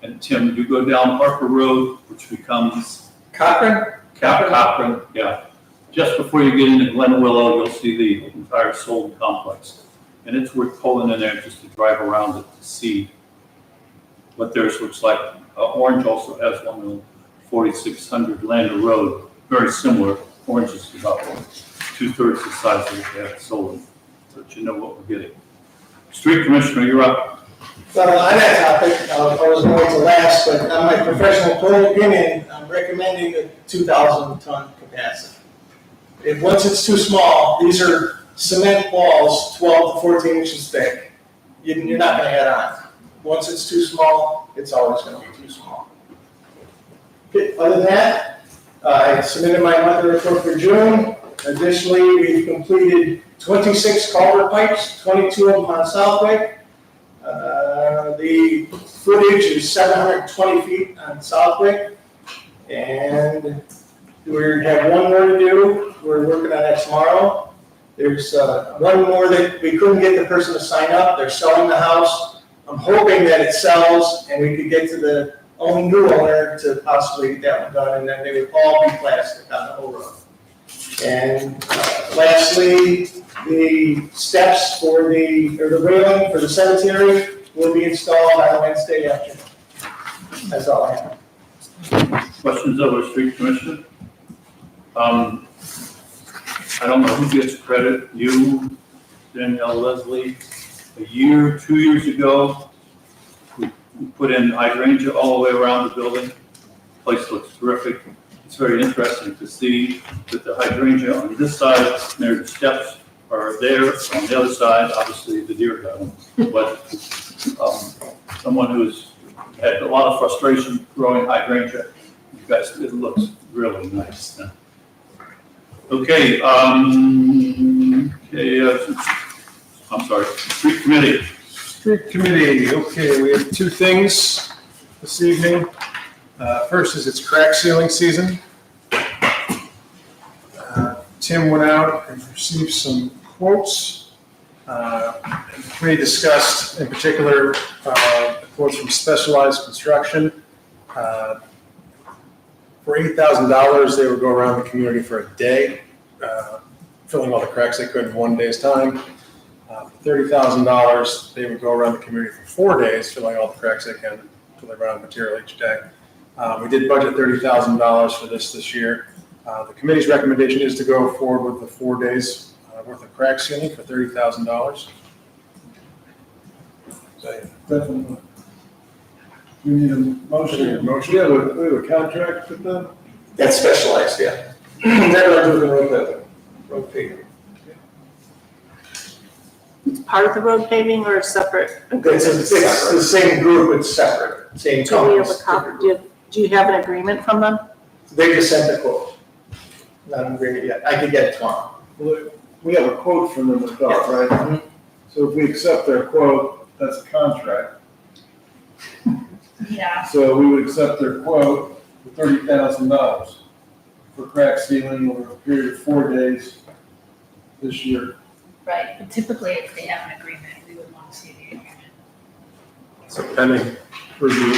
[SPEAKER 1] And Tim, you go down Harper Road, which becomes
[SPEAKER 9] Cochran?
[SPEAKER 1] Cochran, yeah. Just before you get into Glen Willow, you'll see the entire Solon complex. And it's worth pulling in there just to drive around it to see what theirs looks like. Orange also has one on 4600 Lander Road, very similar. Orange is about 2/3 the size of what they have sold, so that you know what we're getting. Street Commissioner, you're up.
[SPEAKER 9] So on that topic, I was going to last, but on my professional opinion, I'm recommending a 2,000 ton capacity. Once it's too small, these are cement walls 12 to 14 inches thick. You're not going to add on. Once it's too small, it's always going to be too small. Okay, other than that, I submitted my monthly report for June. Additionally, we've completed 26 culvert pipes, 22 of them on Southwick. The footage is 720 feet on Southwick. And we have one more to do. We're working on that tomorrow. There's one more that we couldn't get the person to sign up. They're selling the house. I'm hoping that it sells and we could get to the new owner to possibly get that one done, and then they would all be plastic on the whole road. And lastly, the steps for the railing for the cemetery will be installed on Wednesday afternoon. That's all I have.
[SPEAKER 1] Questions of our Street Commissioner? I don't know who gets credit, you, Danielle, Leslie. 2 years ago, we put in hydrangea all the way around the building. The place looks terrific. It's very interesting to see that the hydrangea on this side, their steps are there. On the other side, obviously the deer got them. But someone who's had a lot of frustration growing hydrangea, you guys, it looks really nice. Okay, I'm sorry, Street Committee.
[SPEAKER 11] Street Committee, okay, we have two things this evening. First is it's crack sealing season. Tim went out and received some quotes. The committee discussed in particular quotes from Specialized Construction. For $8,000, they would go around the community for a day, filling all the cracks they could in one day's time. For $30,000, they would go around the community for 4 days, filling all the cracks they can, till they run out of material each day. We did budget $30,000 for this year. The committee's recommendation is to go forward with the 4 days worth of crack sealing for $30,000.
[SPEAKER 10] Definitely. We need a motion. We have a contract with them?
[SPEAKER 6] That's Specialized, yeah.
[SPEAKER 9] They're not doing the road paving.
[SPEAKER 3] It's part of the road paving or separate?
[SPEAKER 9] It's the same group, it's separate, same
[SPEAKER 3] Do we have
[SPEAKER 9] companies.
[SPEAKER 3] a copy, do you have an agreement from them?
[SPEAKER 9] They just sent the quote. Not an agreement yet. I could get it tomorrow.
[SPEAKER 10] Well, we have a quote from them, right? So if we accept their quote, that's a contract.
[SPEAKER 7] Yeah,
[SPEAKER 10] So we would accept their quote for $30,000 for crack sealing over a period of 4 days this year.
[SPEAKER 7] right, but typically if they have an agreement, we would want to see the agreement,
[SPEAKER 11] So pending review.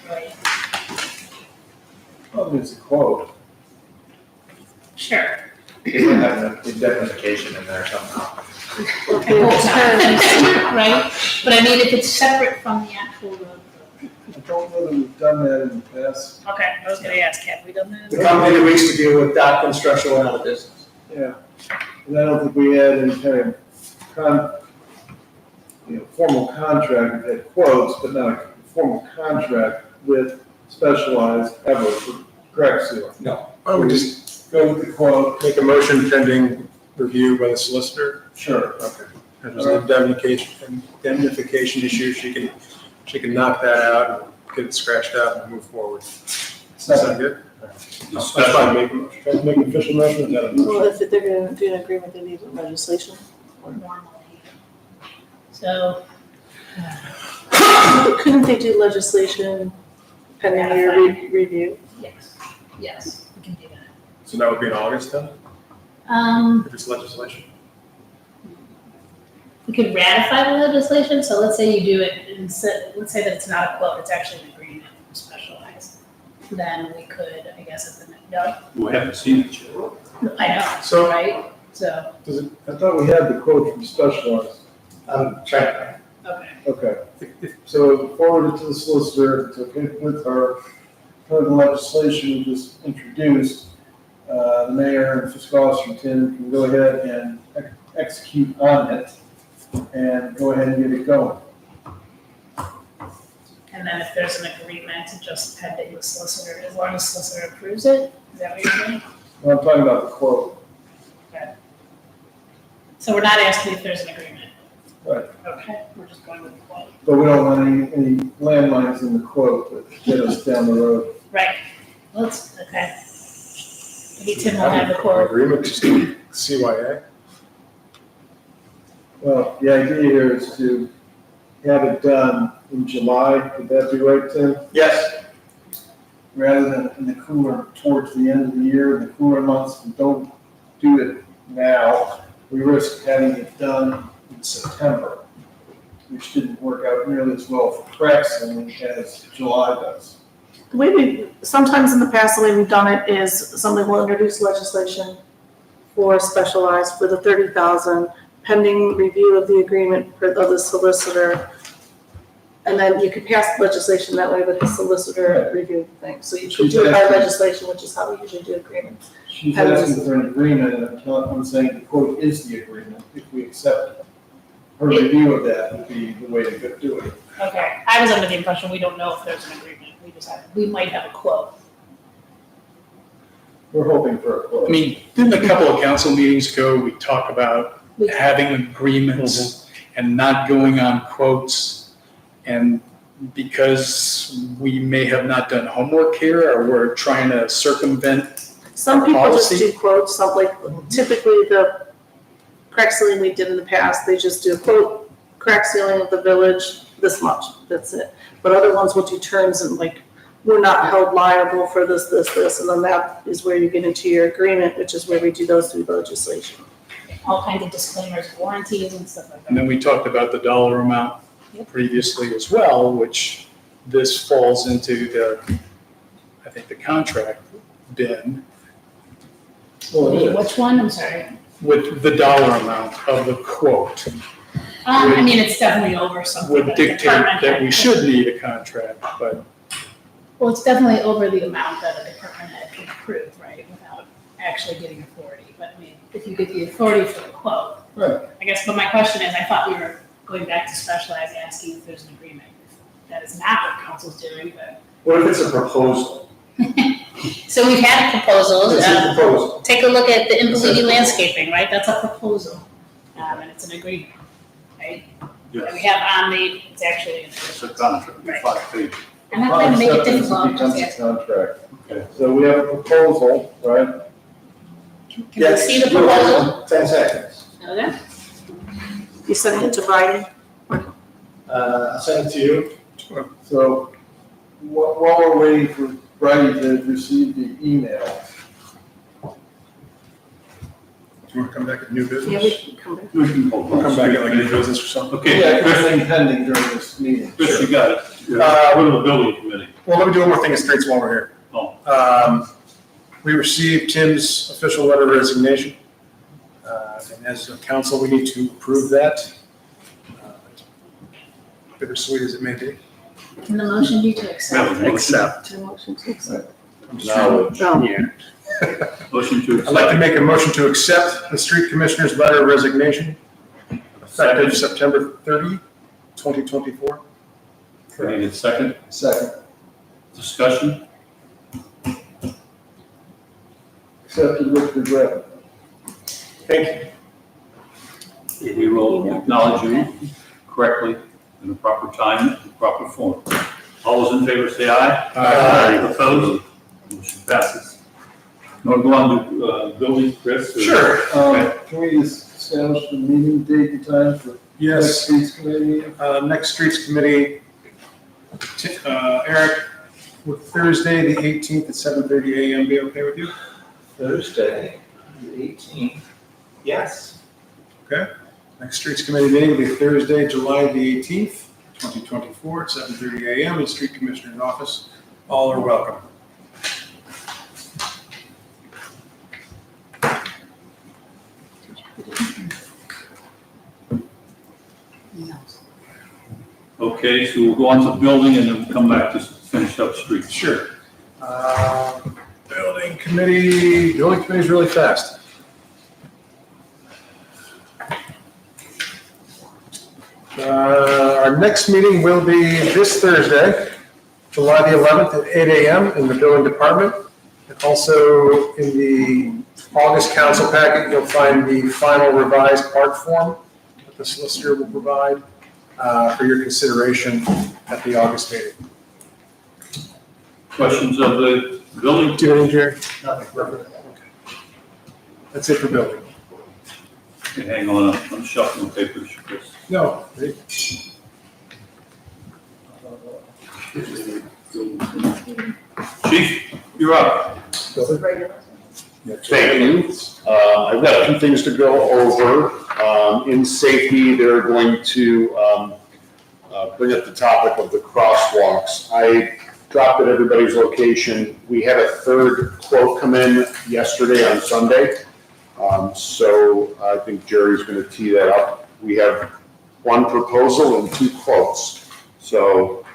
[SPEAKER 7] right?
[SPEAKER 10] Well, it's a quote.
[SPEAKER 7] Sure.
[SPEAKER 6] They might have an indemnification in there somehow.
[SPEAKER 3] Okay,
[SPEAKER 7] Well, it's not,
[SPEAKER 3] terms.
[SPEAKER 7] right, but I mean, if it's separate from the actual road.
[SPEAKER 10] I don't know that we've done that in the past.
[SPEAKER 7] Okay, I was gonna ask, have we done that?
[SPEAKER 9] The company that we used to deal with, Dock Construction, went out of business.
[SPEAKER 10] Yeah. And I don't think we had any kind of formal contract. We had quotes, but not a formal contract with Specialized ever for crack sealing.
[SPEAKER 9] No.
[SPEAKER 11] Why don't we just
[SPEAKER 10] Go with the quote.
[SPEAKER 11] make a motion pending review by the solicitor?
[SPEAKER 10] Sure.
[SPEAKER 11] Okay. If there's an indemnification issue, she can knock that out and get it scratched out and move forward. Sound good? That's fine, make a motion.
[SPEAKER 10] Try to make an official motion, is that a motion?
[SPEAKER 3] Well, if they're gonna do an agreement, they need legislation.
[SPEAKER 7] Normally. So,
[SPEAKER 3] Couldn't they do legislation pending your review?
[SPEAKER 7] yes, we can do that.
[SPEAKER 11] So that would be in August then, if it's legislation?
[SPEAKER 7] We could ratify the legislation, so let's say you do it, let's say that it's not a quote, it's actually an agreement from Specialized. Then we could, I guess, at the, no,
[SPEAKER 1] We haven't seen it yet.
[SPEAKER 7] I know,
[SPEAKER 10] So,
[SPEAKER 7] right? So,
[SPEAKER 10] I thought we had the quote from Specialized.
[SPEAKER 9] I'm trying,
[SPEAKER 7] okay,
[SPEAKER 10] Okay. So forward it to the solicitor, to get with her, per the legislation we just introduced, the mayor and fiscal officer Tim can go ahead and execute on it and go ahead and get it going.
[SPEAKER 7] and then if there's an agreement, just pending the solicitor, as long as the solicitor approves it, is that what you're saying?
[SPEAKER 10] Well, I'm talking about the quote.
[SPEAKER 7] So we're not asking if there's an agreement?
[SPEAKER 10] Right.
[SPEAKER 7] Okay, we're just going with the quote.
[SPEAKER 10] But we don't want any landmines in the quote that get us down the road.
[SPEAKER 7] Right, let's, okay. Maybe Tim will have the quote.
[SPEAKER 11] Agreement, just CYA?
[SPEAKER 10] Well, the idea here is to have it done in July. Would that be right, Tim?
[SPEAKER 9] yes,
[SPEAKER 10] Rather than in the cooler, towards the end of the year, in the cooler months, we don't do it now. We risk having it done in September, which didn't work out nearly as well for crack sealing as July does.
[SPEAKER 3] The way sometimes in the past, the way we've done it is somebody will introduce legislation for Specialized for the 30,000 pending review of the agreement of the solicitor. And then you could pass legislation that way with the solicitor review thing. So you could do it by legislation, which is how we usually do agreements.
[SPEAKER 10] She's asking for an agreement, and I'm saying the quote is the agreement, if we accept it. Her review of that would be the way to do it.
[SPEAKER 7] Okay, I was under the impression we don't know if there's an agreement, we might have a quote.
[SPEAKER 10] We're hoping for a quote.
[SPEAKER 11] I mean, didn't a couple of council meetings ago, we talk about having agreements and not going on quotes? And because we may have not done homework here, or we're trying to circumvent,
[SPEAKER 3] Some people just
[SPEAKER 11] Policy?
[SPEAKER 3] do quotes, some like typically the crack sealing we did in the past, they just do a quote crack ceiling of the village, this much, that's it. But other ones will do terms and like, we're not held liable for this, and then that is where you get into your agreement, which is where we do those through legislation.
[SPEAKER 7] All kinds of disclaimers, warranties and stuff like that.
[SPEAKER 11] And then we talked about the dollar amount
[SPEAKER 7] Yep.
[SPEAKER 11] previously as well, which this falls into the, I think, the contract bin
[SPEAKER 7] Wait, which one? I'm sorry.
[SPEAKER 11] with the dollar amount of the quote
[SPEAKER 7] I mean, it's definitely over something.
[SPEAKER 11] would
[SPEAKER 7] that the
[SPEAKER 11] dictate
[SPEAKER 7] department
[SPEAKER 11] that
[SPEAKER 7] had-
[SPEAKER 11] we should need a contract, but
[SPEAKER 7] Well, it's definitely over the amount that a department head can approve, right, without actually getting authority. But I mean, if you get the authority for the quote.
[SPEAKER 8] Right.
[SPEAKER 7] I guess, but my question is, I thought we were going back to specialize, asking if there's an agreement. That is not what council's doing, but.
[SPEAKER 6] What if it's a proposal?
[SPEAKER 7] So we've had proposals.
[SPEAKER 6] It's a proposal.
[SPEAKER 7] Take a look at the Impeliti landscaping, right? That's a proposal. And it's an agreement, right? And we
[SPEAKER 1] Yes,
[SPEAKER 7] have Omni, it's actually an
[SPEAKER 1] it's a
[SPEAKER 7] agreement.
[SPEAKER 1] contract,
[SPEAKER 7] Right.
[SPEAKER 1] 5 pages.
[SPEAKER 7] I'm not trying to make it
[SPEAKER 10] Concept is
[SPEAKER 7] difficult, I'm just
[SPEAKER 10] becomes a
[SPEAKER 7] asking.
[SPEAKER 10] contract.
[SPEAKER 1] Okay.
[SPEAKER 10] So we have a proposal, right?
[SPEAKER 7] Can we see the proposal?
[SPEAKER 6] 10 seconds.
[SPEAKER 7] Okay.
[SPEAKER 3] You send it to Biden?
[SPEAKER 9] I'll send it to you.
[SPEAKER 10] So while we're waiting for Brady to receive the email,
[SPEAKER 11] do you want to come back at new
[SPEAKER 3] Yeah, we
[SPEAKER 11] business?
[SPEAKER 3] can come back.
[SPEAKER 1] We can hold
[SPEAKER 11] We'll
[SPEAKER 1] on.
[SPEAKER 11] come back at like new business or something.
[SPEAKER 1] Okay,
[SPEAKER 10] yeah,
[SPEAKER 1] Chris,
[SPEAKER 10] everything pending during this meeting.
[SPEAKER 1] Chris, you got it. Go to the building committee.
[SPEAKER 11] Well, let me do one more thing in streets while we're here.
[SPEAKER 1] Oh.
[SPEAKER 11] We received Tim's official letter of resignation. And as a council, we need to approve that. Bittersweet as it may be.
[SPEAKER 7] Can the motion be to accept?
[SPEAKER 1] Motion.
[SPEAKER 4] Accept.
[SPEAKER 3] To motion to accept.
[SPEAKER 5] Now,
[SPEAKER 3] No.
[SPEAKER 4] Yeah.
[SPEAKER 1] Motion to
[SPEAKER 11] I'd like to
[SPEAKER 1] accept.
[SPEAKER 11] make a motion to accept the street commissioner's letter of resignation effective September 30, 2024.
[SPEAKER 1] I need a second.
[SPEAKER 10] Second,
[SPEAKER 1] Discussion?
[SPEAKER 10] accepted with regret.
[SPEAKER 11] Thank you.
[SPEAKER 1] We will acknowledge you correctly in the proper time, in the proper form. All those in favor say aye.
[SPEAKER 11] Aye.
[SPEAKER 1] Opposed? Motion passes. You want to go on to building, Chris? or-
[SPEAKER 11] Sure.
[SPEAKER 1] Okay.
[SPEAKER 10] Can we establish the meeting date and time for next
[SPEAKER 11] Yes,
[SPEAKER 10] streets committee meeting?
[SPEAKER 11] next streets committee, Eric, would Thursday, the 18th at 7:30 a.m. be okay with you?
[SPEAKER 6] Thursday, the 18th. Yes.
[SPEAKER 11] Next streets committee meeting will be Thursday, July the 18th, 2024 at 7:30 a.m. in the street commissioner's office. All are welcome.
[SPEAKER 1] Okay, so we'll go on to building and then we'll come back to finish up streets.
[SPEAKER 11] Sure. Building committee's really fast. Our next meeting will be this Thursday, July the 11th at 8 a.m. in the building department. And also in the August council packet, you'll find the final revised park form that the solicitor will provide for your consideration at the August meeting.
[SPEAKER 1] Questions of the building?
[SPEAKER 11] Do you have any, Jerry? That's it for building.
[SPEAKER 1] Okay, hang on, I'm shuffling papers, Chris.
[SPEAKER 11] No.
[SPEAKER 1] Chief, you're up.
[SPEAKER 5] Thank you. I've got a few things to go over. In safety, they're going to bring up the topic of the crosswalks. I dropped at everybody's location. We had a third quote come in yesterday on Sunday. So I think Jerry's going to tee that up. We have one proposal and two quotes. So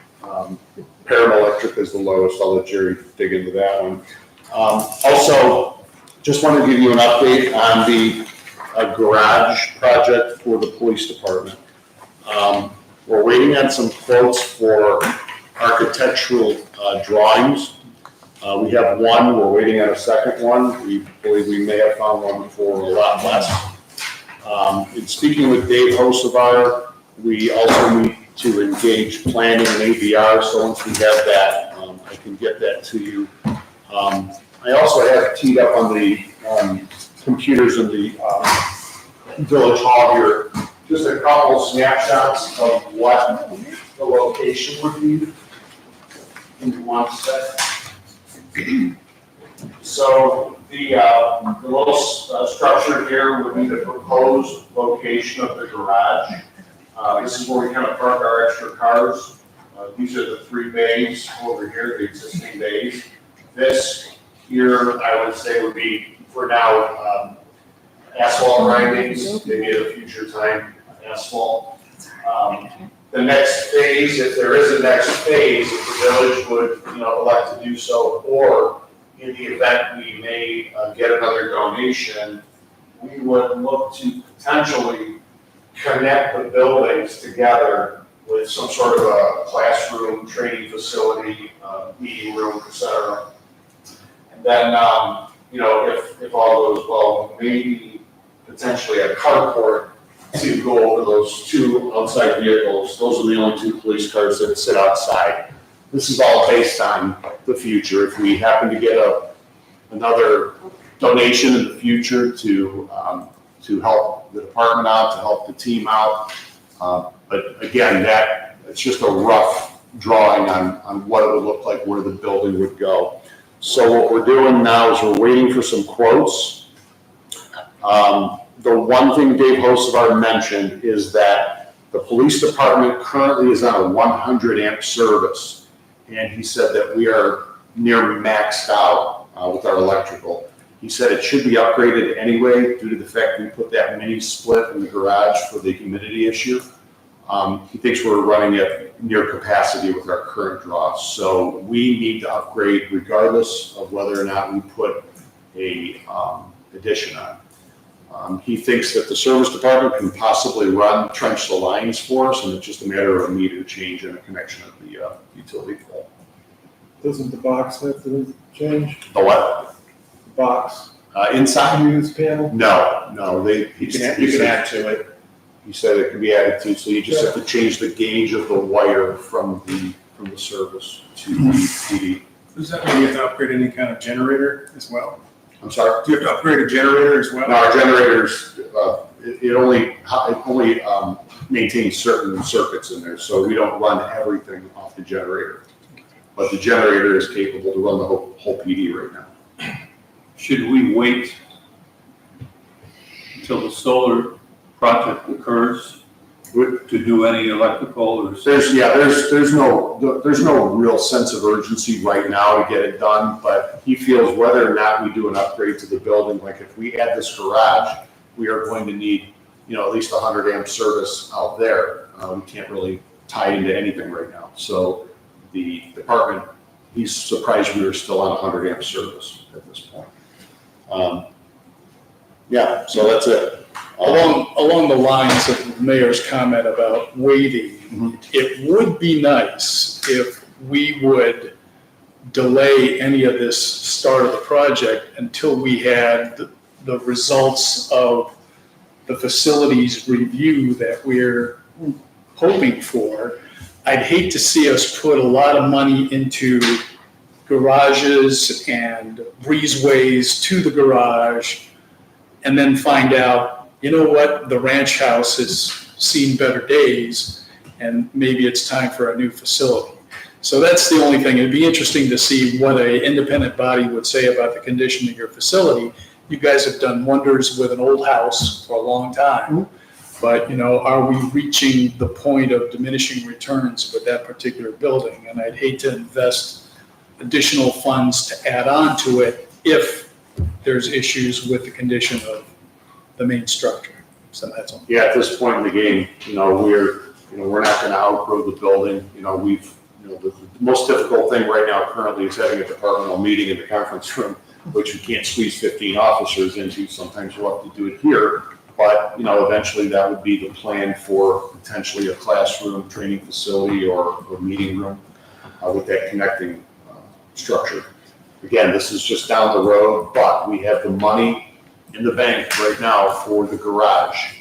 [SPEAKER 5] Paramount Electric is the lowest. I'll let Jerry dig into that one. Also, just want to give you an update on the garage project for the police department. We're waiting on some quotes for architectural drawings. We have one, we're waiting on a second one. We believe we may have found one for a lot less. In speaking with Dave Hosevar, we also need to engage planning and ABR, so once we have that, I can get that to you. I also have teed up on the computers in the village hall here, just a couple snapshots of what the location would be. Give me one sec. So the little structure here would be the proposed location of the garage. This is where we kind of park our extra cars. These are the 3 bays over here, the existing bays. This here, I would say, would be, for now, asphalt grindings, maybe at a future time, asphalt. The next phase, if there is a next phase, if the village would, elect to do so, or in the event we may get another donation, we would look to potentially connect the buildings together with some sort of a classroom, training facility, meeting room, et cetera. And then, if all goes well, maybe potentially a carport to go over those 2 outside vehicles. Those are the only 2 police cars that sit outside. This is all based on the future. If we happen to get another donation in the future to help the department out, to help the team out. But again, it's just a rough drawing on what it would look like, where the building would go. So what we're doing now is we're waiting for some quotes. The one thing Dave Hocevar mentioned is that the police department currently is on a 100 amp service. And he said that we are near maxed out with our electrical. He said it should be upgraded anyway due to the fact we put that mini split in the garage for the humidity issue. He thinks we're running at near capacity with our current draws. So we need to upgrade regardless of whether or not we put a addition on. He thinks that the service department can possibly trench the lines for us, and it's just a matter of a meter change and a connection of the utility pole.
[SPEAKER 11] Doesn't the box have to change?
[SPEAKER 5] The what?
[SPEAKER 11] The box?
[SPEAKER 5] Inside?
[SPEAKER 11] Use panel?
[SPEAKER 5] No,
[SPEAKER 11] You can add to it.
[SPEAKER 5] He said it can be added to, so you just have to change the gauge of the wire from the service to the PD.
[SPEAKER 11] Does that mean you have to upgrade any kind of generator as well?
[SPEAKER 5] I'm sorry?
[SPEAKER 11] Do you have to upgrade a generator as well?
[SPEAKER 5] No, our generators, it only maintains certain circuits in there, so we don't run everything off the generator. But the generator is capable to run the whole PD right now.
[SPEAKER 1] Should we wait until the solar project occurs to do any electrical or?
[SPEAKER 5] There's no real sense of urgency right now to get it done, but he feels whether or not we do an upgrade to the building, like if we add this garage, we are going to need, at least 100 amp service out there. We can't really tie into anything right now. So the department, he's surprised we are still on 100 amp service at this point. So that's it.
[SPEAKER 12] Along the lines of the mayor's comment about waiting, it would be nice if we would delay any of this start of the project until we had the results of the facilities review that we're hoping for. I'd hate to see us put a lot of money into garages and breezeways to the garage and then find out, you know what, the ranch house has seen better days and maybe it's time for a new facility. So that's the only thing. It'd be interesting to see what an independent body would say about the condition of your facility. You guys have done wonders with an old house for a long time, but are we reaching the point of diminishing returns with that particular building? And I'd hate to invest additional funds to add on to it if there's issues with the condition of the main structure. So that's all.
[SPEAKER 5] Yeah, at this point in the game, we're not going to outgrow the building. The most difficult thing right now currently is having a departmental meeting in the conference room, which we can't squeeze 15 officers into. Sometimes we'll have to do it here, but eventually that would be the plan for potentially a classroom, training facility, or meeting room with that connecting structure. Again, this is just down the road, but we have the money in the bank right now for the garage.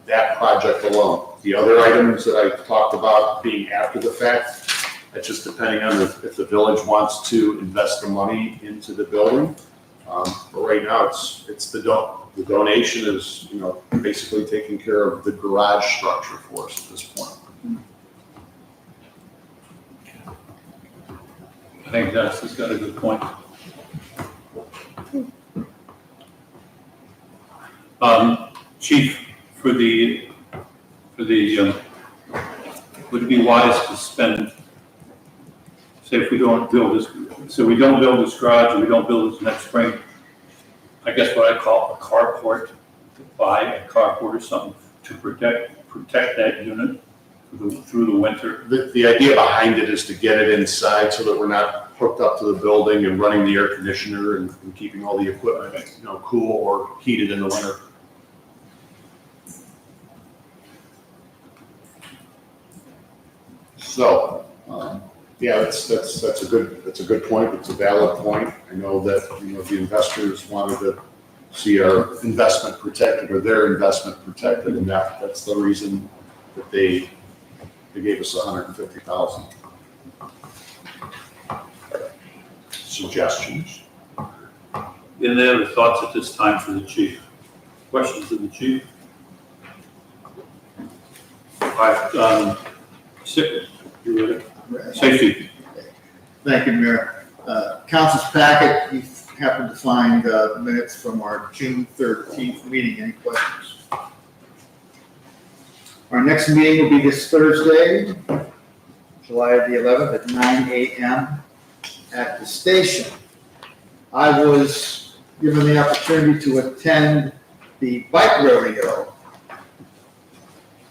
[SPEAKER 5] That project alone. The other items that I talked about being after the fact, that's just depending on if the village wants to invest the money into the building. But right now, it's the the donation is, basically taking care of the garage structure for us at this point.
[SPEAKER 1] I think Dennis has got a good point. Chief, would it be wise to spend, say if we don't build this, so we don't build this garage, or we don't build this next spring, I guess what I call a carport, to buy a carport or something to protect that unit through the winter?
[SPEAKER 5] The idea behind it is to get it inside so that we're not hooked up to the building and running the air conditioner and keeping all the equipment, cool or heated in the winter. So, yeah, that's a good point. It's a valid point. I know that, the investors wanted to see our investment protected or their investment protected, and that's the reason that they gave us $150,000. Suggestions?
[SPEAKER 1] Any other thoughts at this time for the chief? Questions of the chief? All right, you ready? Safety.
[SPEAKER 8] Thank you, Mayor. Council's packet, you happen to find minutes from our June 13th meeting. Any questions? Our next meeting will be this Thursday, July the 11th at 9 a.m. at the station. I was given the opportunity to attend the bike rodeo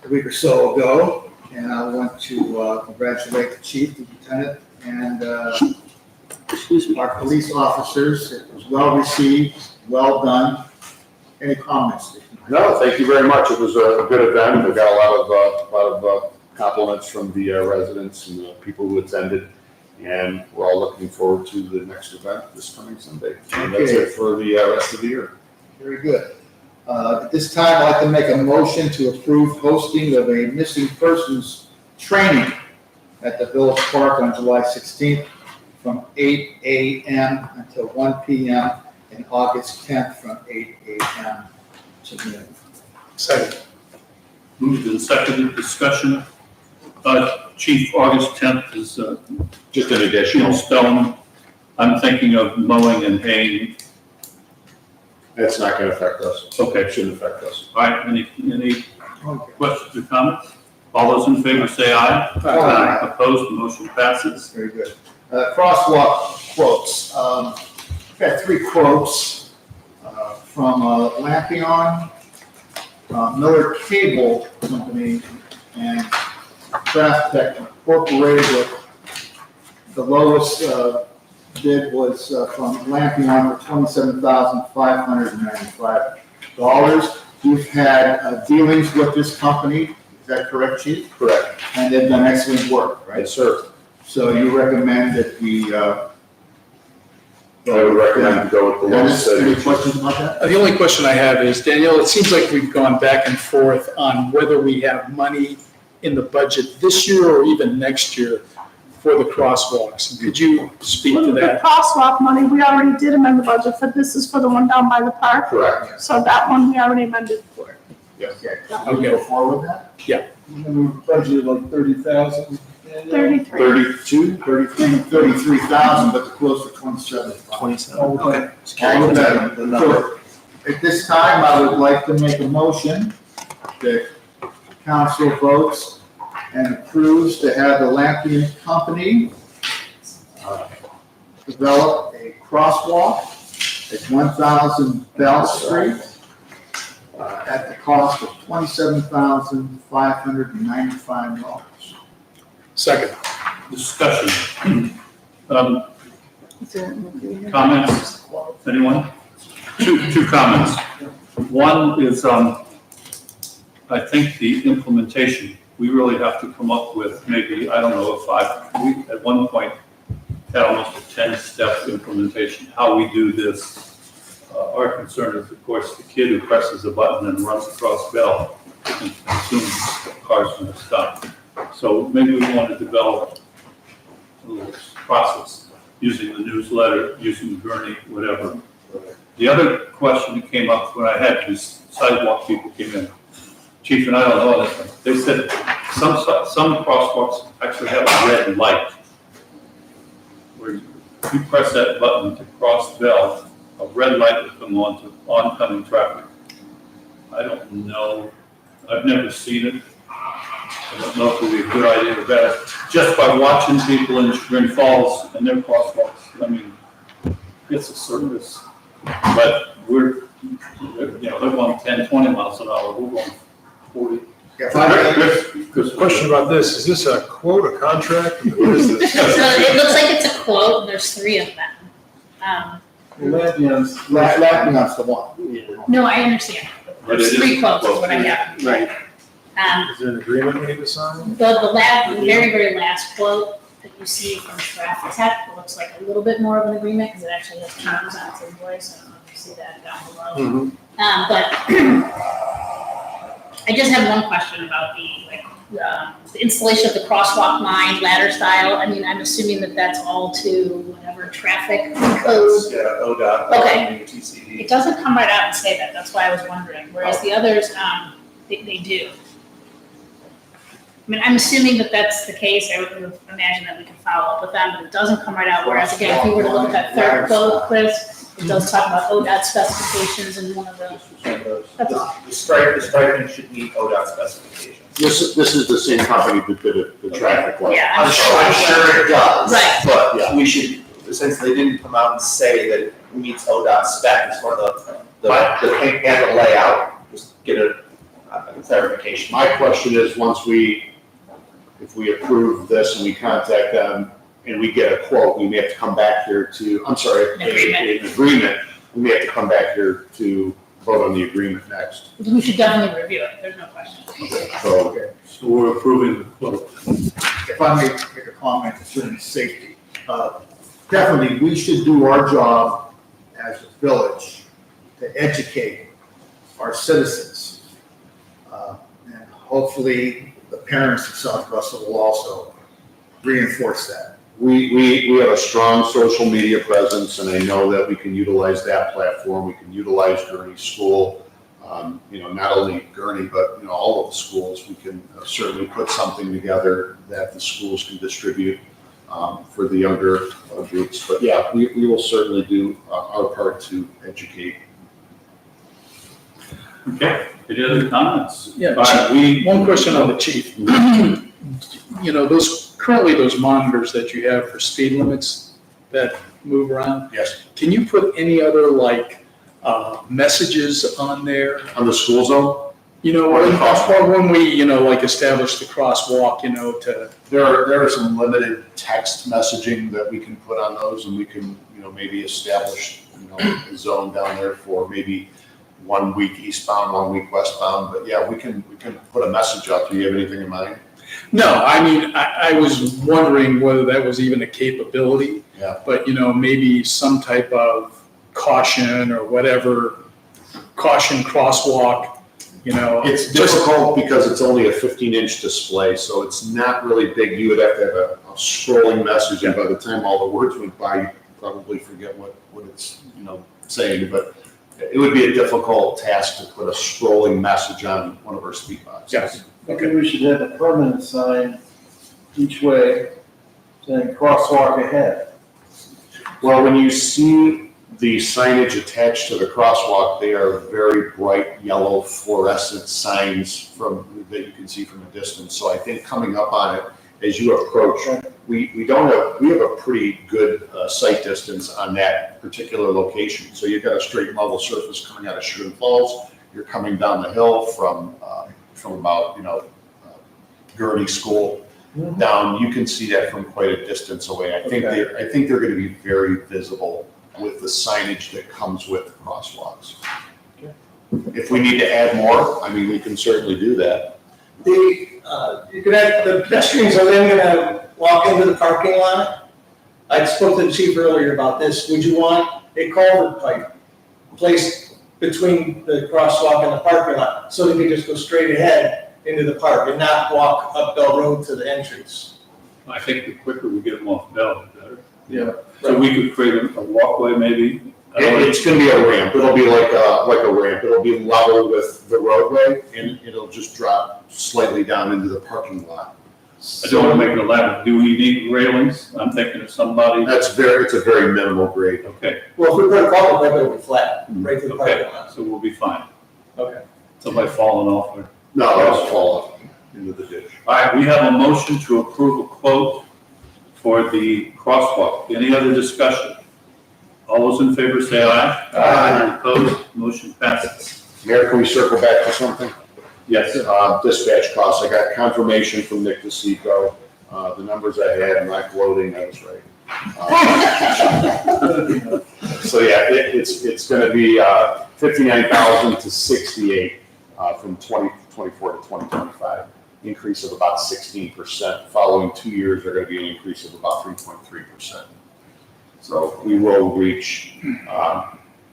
[SPEAKER 8] a week or so ago, and I want to congratulate the chief, the lieutenant, and our police officers. It was well received, well done. Any comments?
[SPEAKER 5] No, thank you very much. It was a good event. We got a lot of compliments from the residents and the people who attended, and we're all looking forward to the next event this coming Sunday. And that's it for the rest of the year.
[SPEAKER 8] Very good. At this time, I'd like to make a motion to approve hosting of a missing persons training at the Village Park on July 16th from 8 a.m. until 1 p.m. and August 10th from 8 a.m. to noon.
[SPEAKER 12] Second.
[SPEAKER 1] Moved and seconded, discussion. Chief, August 10th is
[SPEAKER 5] Just an additional.
[SPEAKER 1] in stone. I'm thinking of mowing and haying.
[SPEAKER 5] That's not going to affect us.
[SPEAKER 1] Okay.
[SPEAKER 5] It shouldn't affect us.
[SPEAKER 1] All right, any questions or comments? All those in favor say aye.
[SPEAKER 8] Aye.
[SPEAKER 1] Opposed, the motion passes.
[SPEAKER 8] Very good. Crosswalk quotes. We've got 3 quotes from Lampion, Miller Cable Company, and Craft Tech Incorporated. The lowest bid was from Lampion for $27,595. We've had dealings with this company. Is that correct, Chief?
[SPEAKER 5] Correct.
[SPEAKER 8] And they've done excellent work, right?
[SPEAKER 5] Yes, sir.
[SPEAKER 8] So you recommend that we,
[SPEAKER 5] I would recommend to go with the lowest.
[SPEAKER 8] Dennis, any questions about that?
[SPEAKER 12] The only question I have is, Danielle, it seems like we've gone back and forth on whether we have money in the budget this year or even next year for the crosswalks. Could you speak to
[SPEAKER 3] The
[SPEAKER 12] that?
[SPEAKER 3] crosswalk money, we already did amend the budget for, this is for the one down by the park.
[SPEAKER 5] Correct.
[SPEAKER 3] So that one we already amended for.
[SPEAKER 5] Yes.
[SPEAKER 8] Okay. Can we go forward with that?
[SPEAKER 10] And we budgeted like 30,000.
[SPEAKER 3] 33.
[SPEAKER 5] 32?
[SPEAKER 8] 33,000, but the quotes for 27.
[SPEAKER 10] Oh, okay.
[SPEAKER 8] All of that. So, at this time, I would like to make a motion that council votes and approves to have the Lampion Company develop a crosswalk at 1,000 Bell Street at the cost of $27,595.
[SPEAKER 12] Second.
[SPEAKER 1] Discussion.
[SPEAKER 3] Is there-
[SPEAKER 1] Comments? Anyone? Two comments. One is, I think the implementation, we really have to come up with maybe, I don't know, we at one point had almost a 10-step implementation, how we do this. Our concern is, of course, the kid who presses a button and runs across Bell and consumes cars from the stop. So maybe we want to develop a little process using the newsletter, using Gurney, whatever, The other question that came up when I had these sidewalk people came in, Chief and I don't know this, they said some crosswalks actually have a red light. Where you press that button to cross Bell, a red light will come on to oncoming traffic. I don't know, I've never seen it. I don't know if it would be a good idea or bad. Just by watching people in Chagrin Falls and their crosswalks, I mean, it's a service. But we're, they're going 10, 20 miles an hour, we're going 40.
[SPEAKER 8] If I
[SPEAKER 11] There's a question about this. Is this a quote, a contract? What is this?
[SPEAKER 7] So it looks like it's a quote, and there's 3 of them.
[SPEAKER 10] Latvians,
[SPEAKER 8] Latvian's the one.
[SPEAKER 7] No, I understand.
[SPEAKER 1] But
[SPEAKER 7] There's
[SPEAKER 1] it is
[SPEAKER 7] 3 quotes is
[SPEAKER 1] quote,
[SPEAKER 7] what I have.
[SPEAKER 4] Right.
[SPEAKER 11] Is there an agreement we need to sign?
[SPEAKER 7] The very, very last quote that you see from Traffic Tech looks like a little bit more of an agreement, because it actually has terms on its invoice, I don't know if you see that down below. But I just have one question about the installation of the crosswalk line, ladder style. I mean, I'm assuming that that's all to whatever traffic code.
[SPEAKER 6] Yeah, ODOT.
[SPEAKER 7] Okay.
[SPEAKER 6] TCD.
[SPEAKER 7] It doesn't come right out and say that, that's why I was wondering, whereas the others, they do. I mean, I'm assuming that that's the case, I would imagine that we can follow up with them, but it doesn't come right out, whereas again, if you were to look at that third quote, Chris, it does talk about ODOT specifications in one of those. That's all.
[SPEAKER 6] The striping should meet ODOT specifications.
[SPEAKER 5] This is the same company that did the traffic light.
[SPEAKER 7] Yeah,
[SPEAKER 6] I'm sure it does.
[SPEAKER 7] Right.
[SPEAKER 6] But we should, since they didn't come out and say that it meets ODOT specs for the paint and the layout, just get a clarification.
[SPEAKER 5] My question is, if we approve this and we contact them and we get a quote, we may have to come back here to, I'm sorry, an agreement, we may have to come back here to vote on the agreement next.
[SPEAKER 7] We should definitely review it, there's no question.
[SPEAKER 5] So,
[SPEAKER 1] So we're approving the quote.
[SPEAKER 8] If I may make a comment concerning safety, definitely, we should do our job as a village to educate our citizens. And hopefully, the parents of South Russell will also reinforce that.
[SPEAKER 5] we have a strong social media presence, and I know that we can utilize that platform. We can utilize Gurney School, not only Gurney, but, all of the schools. We can certainly put something together that the schools can distribute for the younger groups. But yeah, we will certainly do our part to educate.
[SPEAKER 1] Okay, any other comments?
[SPEAKER 12] Yeah,
[SPEAKER 1] All right,
[SPEAKER 12] One question on the chief. Currently those monitors that you have for speed limits that move around,
[SPEAKER 5] Yes.
[SPEAKER 12] can you put any other messages on there?
[SPEAKER 5] On the school zone?
[SPEAKER 12] When we, establish the crosswalk, to.
[SPEAKER 5] There are some limited text messaging that we can put on those, and we can, maybe establish, a zone down there for maybe 1 week eastbound, 1 week westbound. But yeah, we can put a message out. Do you have anything in mind?
[SPEAKER 12] No, I mean, I was wondering whether that was even a capability.
[SPEAKER 5] Yeah.
[SPEAKER 12] But, maybe some type of caution or whatever, caution crosswalk,
[SPEAKER 5] It's difficult because it's only a 15-inch display, so it's not really big. You would have to have a scrolling message, and by the time all the words went by, you probably forget what it's, saying. But it would be a difficult task to put a scrolling message on one of our speed boxes.
[SPEAKER 12] Yes.
[SPEAKER 10] maybe we should have a permanent sign each way saying crosswalk ahead.
[SPEAKER 5] Well, when you see the signage attached to the crosswalk, they are very bright yellow fluorescent signs that you can see from a distance. So I think coming up on it, as you approach, we have a pretty good sight distance on that particular location. So you've got a straight and level surface coming out of Chagrin Falls. You're coming down the hill from about Gurney School down. You can see that from quite a distance away. I think they're going to be very visible with the signage that comes with the crosswalks. If we need to add more, we can certainly do that.
[SPEAKER 9] The pedestrians are then gonna walk into the parking lot. I spoke to the chief earlier about this. Would you want a culvert pipe placed between the crosswalk and the parking lot so they can just go straight ahead into the park and not walk up Bell Road to the entrance?
[SPEAKER 1] I think the quicker we get them off Bell, the better.
[SPEAKER 9] Yeah.
[SPEAKER 1] So we could create a walkway maybe
[SPEAKER 5] It's gonna be a ramp, it'll be like a ramp, it'll be level with the roadway, and it'll just drop slightly down into the parking lot.
[SPEAKER 1] I don't want to make it elaborate. Do we need railings? I'm thinking of somebody.
[SPEAKER 5] It's a very minimal grade.
[SPEAKER 1] Okay,
[SPEAKER 9] Well, if we put a culvert, maybe it'll be flat, right through the
[SPEAKER 1] okay,
[SPEAKER 9] parking lot.
[SPEAKER 1] so we'll be fine.
[SPEAKER 9] Okay.
[SPEAKER 1] Somebody falling off there.
[SPEAKER 5] No, it'll fall off into the ditch.
[SPEAKER 1] All right, we have a motion to approve a quote for the crosswalk. Any other discussion? All those in favor say aye.
[SPEAKER 9] Aye.
[SPEAKER 1] Opposed, motion passes.
[SPEAKER 5] Mayor, can we circle back to something?
[SPEAKER 1] Yes,
[SPEAKER 5] Dispatch costs, I got confirmation from Nick DeSico, the numbers I had, I'm not gloating, I was right. So yeah, it's gonna be, 59,000 to 68, from 2024 to 2025. Increase of about 16%, following 2 years, they're gonna be an increase of about 3.3%. So we will reach,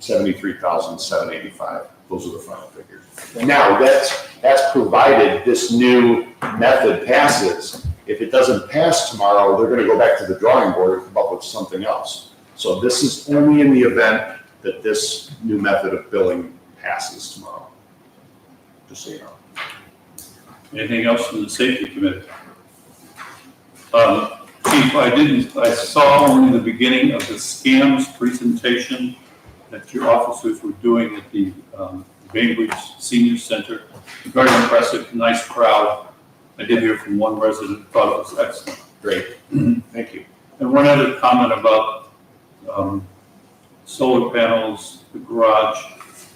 [SPEAKER 5] 73,785, those are the final figures. Now, that's provided this new method passes. If it doesn't pass tomorrow, they're gonna go back to the drawing board and come up with something else. So this is only in the event that this new method of billing passes tomorrow. Just so you know.
[SPEAKER 1] anything else from the safety committee? Chief, I saw only the beginning of the scams presentation that your officers were doing at the Bainbridge Senior Center. Very impressive, nice crowd. I did hear from one resident, thought it was excellent.
[SPEAKER 5] Great, thank you.
[SPEAKER 1] And one other comment about solar panels, the garage.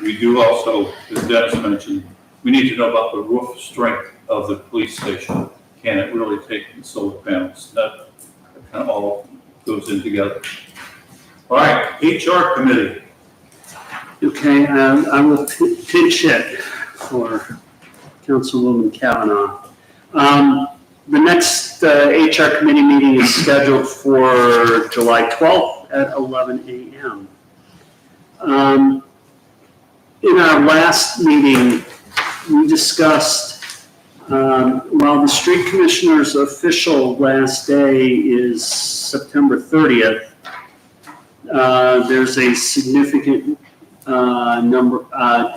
[SPEAKER 1] We do also, as Dennis mentioned, we need to know about the roof strength of the police station. Can it really take the solar panels? That kind of all goes in together. All right, HR committee.
[SPEAKER 4] Okay, I will pinch hit for Councilwoman Kavanaugh. The next HR committee meeting is scheduled for July 12th at 11 a.m. In our last meeting, we discussed, while the street commissioner's official last day is September 30th, there's a significant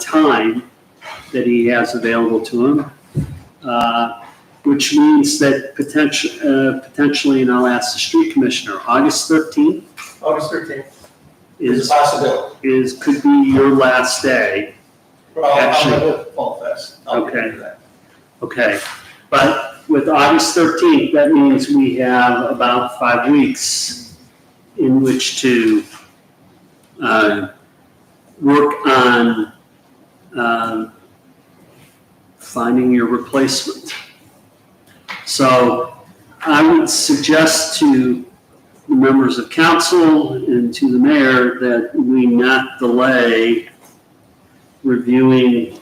[SPEAKER 4] time that he has available to him, which means that potentially, and I'll ask the street commissioner, August 13th
[SPEAKER 9] August 13th is
[SPEAKER 4] is,
[SPEAKER 9] a possibility.
[SPEAKER 4] could be your last day.
[SPEAKER 9] Well, I'll
[SPEAKER 4] Actually-
[SPEAKER 9] have it Fall Fest. I'll
[SPEAKER 4] Okay.
[SPEAKER 9] do that.
[SPEAKER 4] Okay, but with August 13th, that means we have about 5 weeks in which to work on finding your replacement. So I would suggest to the members of council and to the mayor that we not delay reviewing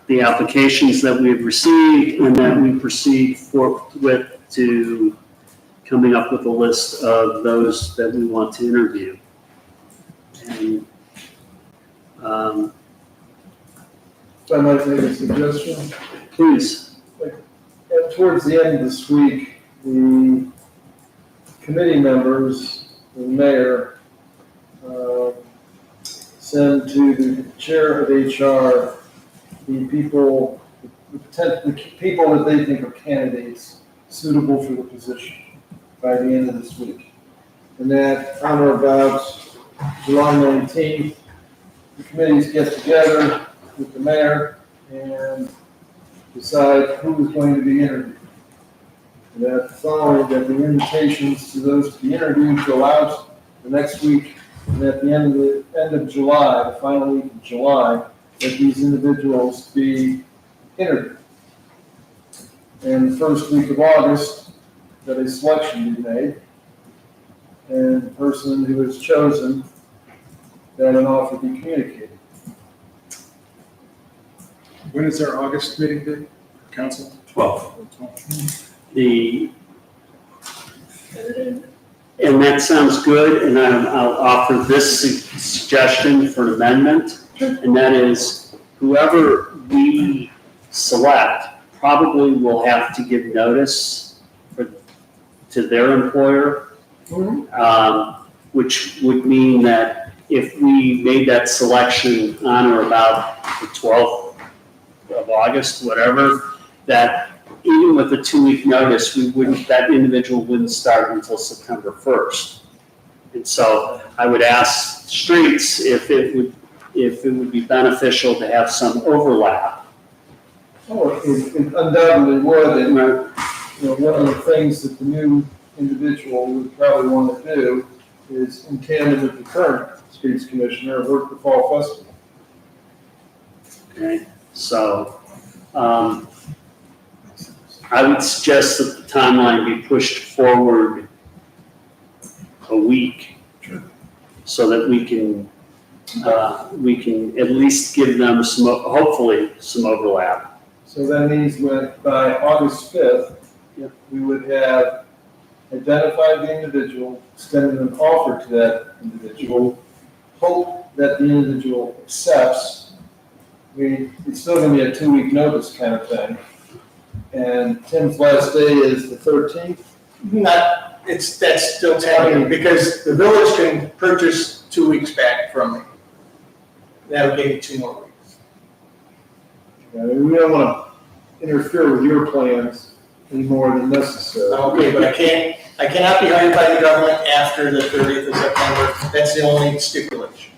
[SPEAKER 4] the applications that we've received, and that we proceed forthwith to coming up with a list of those that we want to interview. And,
[SPEAKER 10] If I might make a suggestion,
[SPEAKER 4] please,
[SPEAKER 10] towards the end of this week, the committee members, the mayor, send to the chair of HR the people that they think are candidates suitable for the position by the end of this week. And that on or about July 19th, the committees get together with the mayor and decide who is going to be interviewed. And that following, that the invitations to those to be interviewed go out the next week, and at the end of July, the final week of July, that these individuals be interviewed. And the first week of August, that a selection be made, and the person who is chosen, that an offer be communicated.
[SPEAKER 11] When is our August meeting date, council?
[SPEAKER 1] 12.
[SPEAKER 4] and that sounds good, and I'll offer this suggestion for an amendment, and that is whoever we select probably will have to give notice to their employer. which would mean that if we made that selection on or about the 12th of August, whatever, that even with a 2-week notice, that individual wouldn't start until September 1st. And so I would ask Streets if it would be beneficial to have some overlap.
[SPEAKER 10] Oh, it undoubtedly would, and, one of the things that the new individual would probably want to do is in tandem with the current streets commissioner, work the fall festival.
[SPEAKER 4] Okay, so, I would suggest that the timeline be pushed forward a week. So that we can at least give them hopefully some overlap.
[SPEAKER 10] So that means by August 5th,
[SPEAKER 4] Yep.
[SPEAKER 10] we would have identified the individual, extended an offer to that individual, hope that the individual accepts. It's still gonna be a 2-week notice kind of thing. And Tim's last day is the 13th.
[SPEAKER 9] That's still pending, because the village can purchase 2 weeks back from me. That would give me 2 more weeks.
[SPEAKER 10] And we don't wanna interfere with your plans any more than necessary.
[SPEAKER 9] Okay, but I cannot be hired by the government after the 30th of September. That's the only stipulation.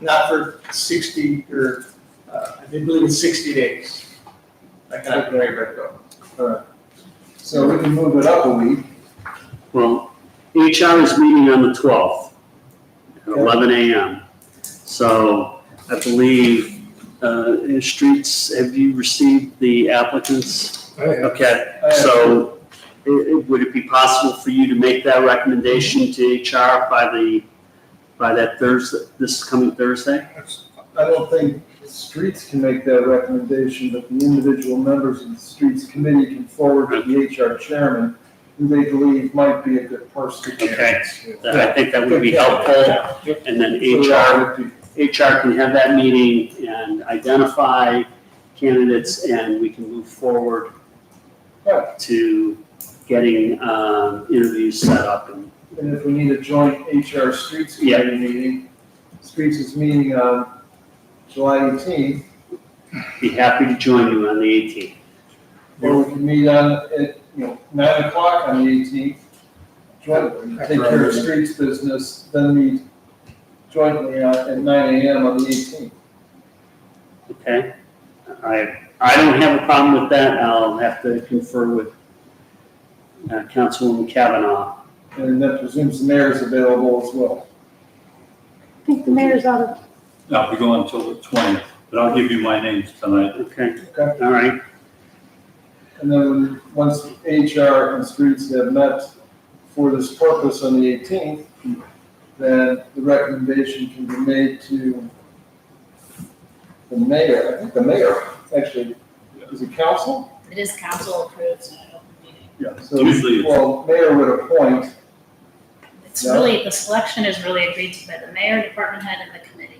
[SPEAKER 9] Not for 60, or, I believe it's 60 days. I cannot be hired by the government.
[SPEAKER 10] Alright. So we can move it up a week.
[SPEAKER 4] Well, HR is meeting on the 12th at 11 a.m. So I believe, Streets, have you received the applicants? Okay, so would it be possible for you to make that recommendation to HR by that Thursday, this coming Thursday?
[SPEAKER 10] I don't think the streets can make that recommendation, but the individual members of the streets committee can forward to the HR chairman who they believe might be a good person.
[SPEAKER 4] Okay, I think that would be helpful. And then HR can have that meeting and identify candidates, and we can move forward to getting interviews set up.
[SPEAKER 10] And if we need a joint HR streets committee meeting, streets is meeting on July 18th,
[SPEAKER 4] Be happy to join you on the 18th.
[SPEAKER 10] or we can meet at 9 o'clock on the 18th. Jointly, take care of streets business, then meet jointly at 9 a.m. on the 18th.
[SPEAKER 4] Okay? I don't have a problem with that. I'll have to confer with Councilwoman Kavanaugh.
[SPEAKER 10] And that presumes the mayor is available as well.
[SPEAKER 3] I think the mayor's out of,
[SPEAKER 1] I'll be going until the 20th, but I'll give you my names tonight.
[SPEAKER 4] Okay,
[SPEAKER 10] Okay.
[SPEAKER 4] all right.
[SPEAKER 10] And then once HR and streets have met for this purpose on the 18th, then the recommendation can be made to the mayor. I think the mayor, actually, is it council?
[SPEAKER 7] It is council approved, so I don't meeting.
[SPEAKER 10] Yeah. So,
[SPEAKER 1] Usually it's-
[SPEAKER 10] well, mayor would appoint.
[SPEAKER 7] It's
[SPEAKER 10] Yeah.
[SPEAKER 7] really, the selection is really agreed to by the mayor, department head, and the committee.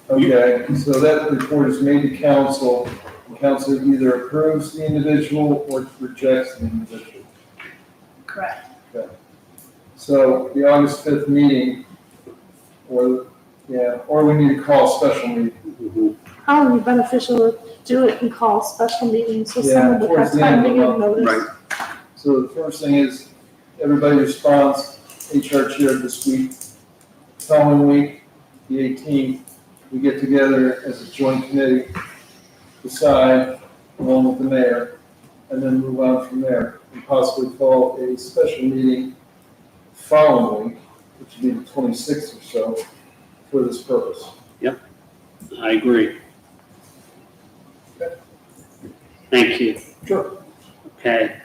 [SPEAKER 10] Okay, so that report is made to council. The council either approves the individual or rejects the individual.
[SPEAKER 7] Correct.
[SPEAKER 10] So the August 5th meeting, or we need to call a special meeting.
[SPEAKER 4] Mhm.
[SPEAKER 3] how would be beneficial to do it and call special meetings so
[SPEAKER 10] Yeah,
[SPEAKER 3] someone would
[SPEAKER 10] towards
[SPEAKER 3] have
[SPEAKER 10] the
[SPEAKER 3] time
[SPEAKER 10] end
[SPEAKER 3] to
[SPEAKER 10] of
[SPEAKER 3] give
[SPEAKER 10] the
[SPEAKER 3] notice.
[SPEAKER 4] Right.
[SPEAKER 10] So the first thing is, everybody responds, HR chair this week. Following week, the 18th, we get together as a joint committee, decide along with the mayor, and then move on from there. And possibly call a special meeting following week, which would be the 26th or so, for this purpose.
[SPEAKER 4] I agree. Thank you.
[SPEAKER 10] Sure.
[SPEAKER 4] Okay.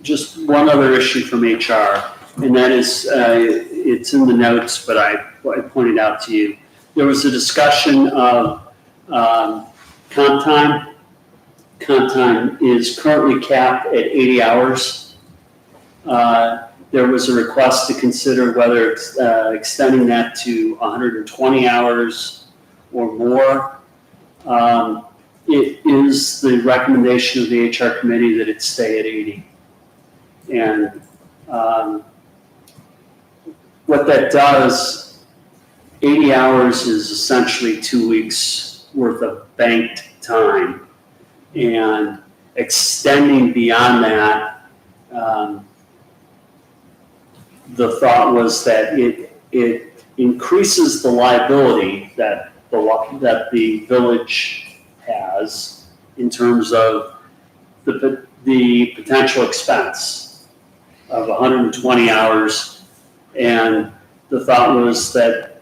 [SPEAKER 4] Just one other issue from HR, and that is, it's in the notes, but I pointed out to you. There was a discussion of comp time. Comp time is currently capped at 80 hours. There was a request to consider whether it's extending that to 120 hours or more. It is the recommendation of the HR committee that it stay at 80. And what that does, 80 hours is essentially 2 weeks worth of banked time. And extending beyond that, the thought was that it increases the liability that the village has in terms of the potential expense of 120 hours. And the thought was that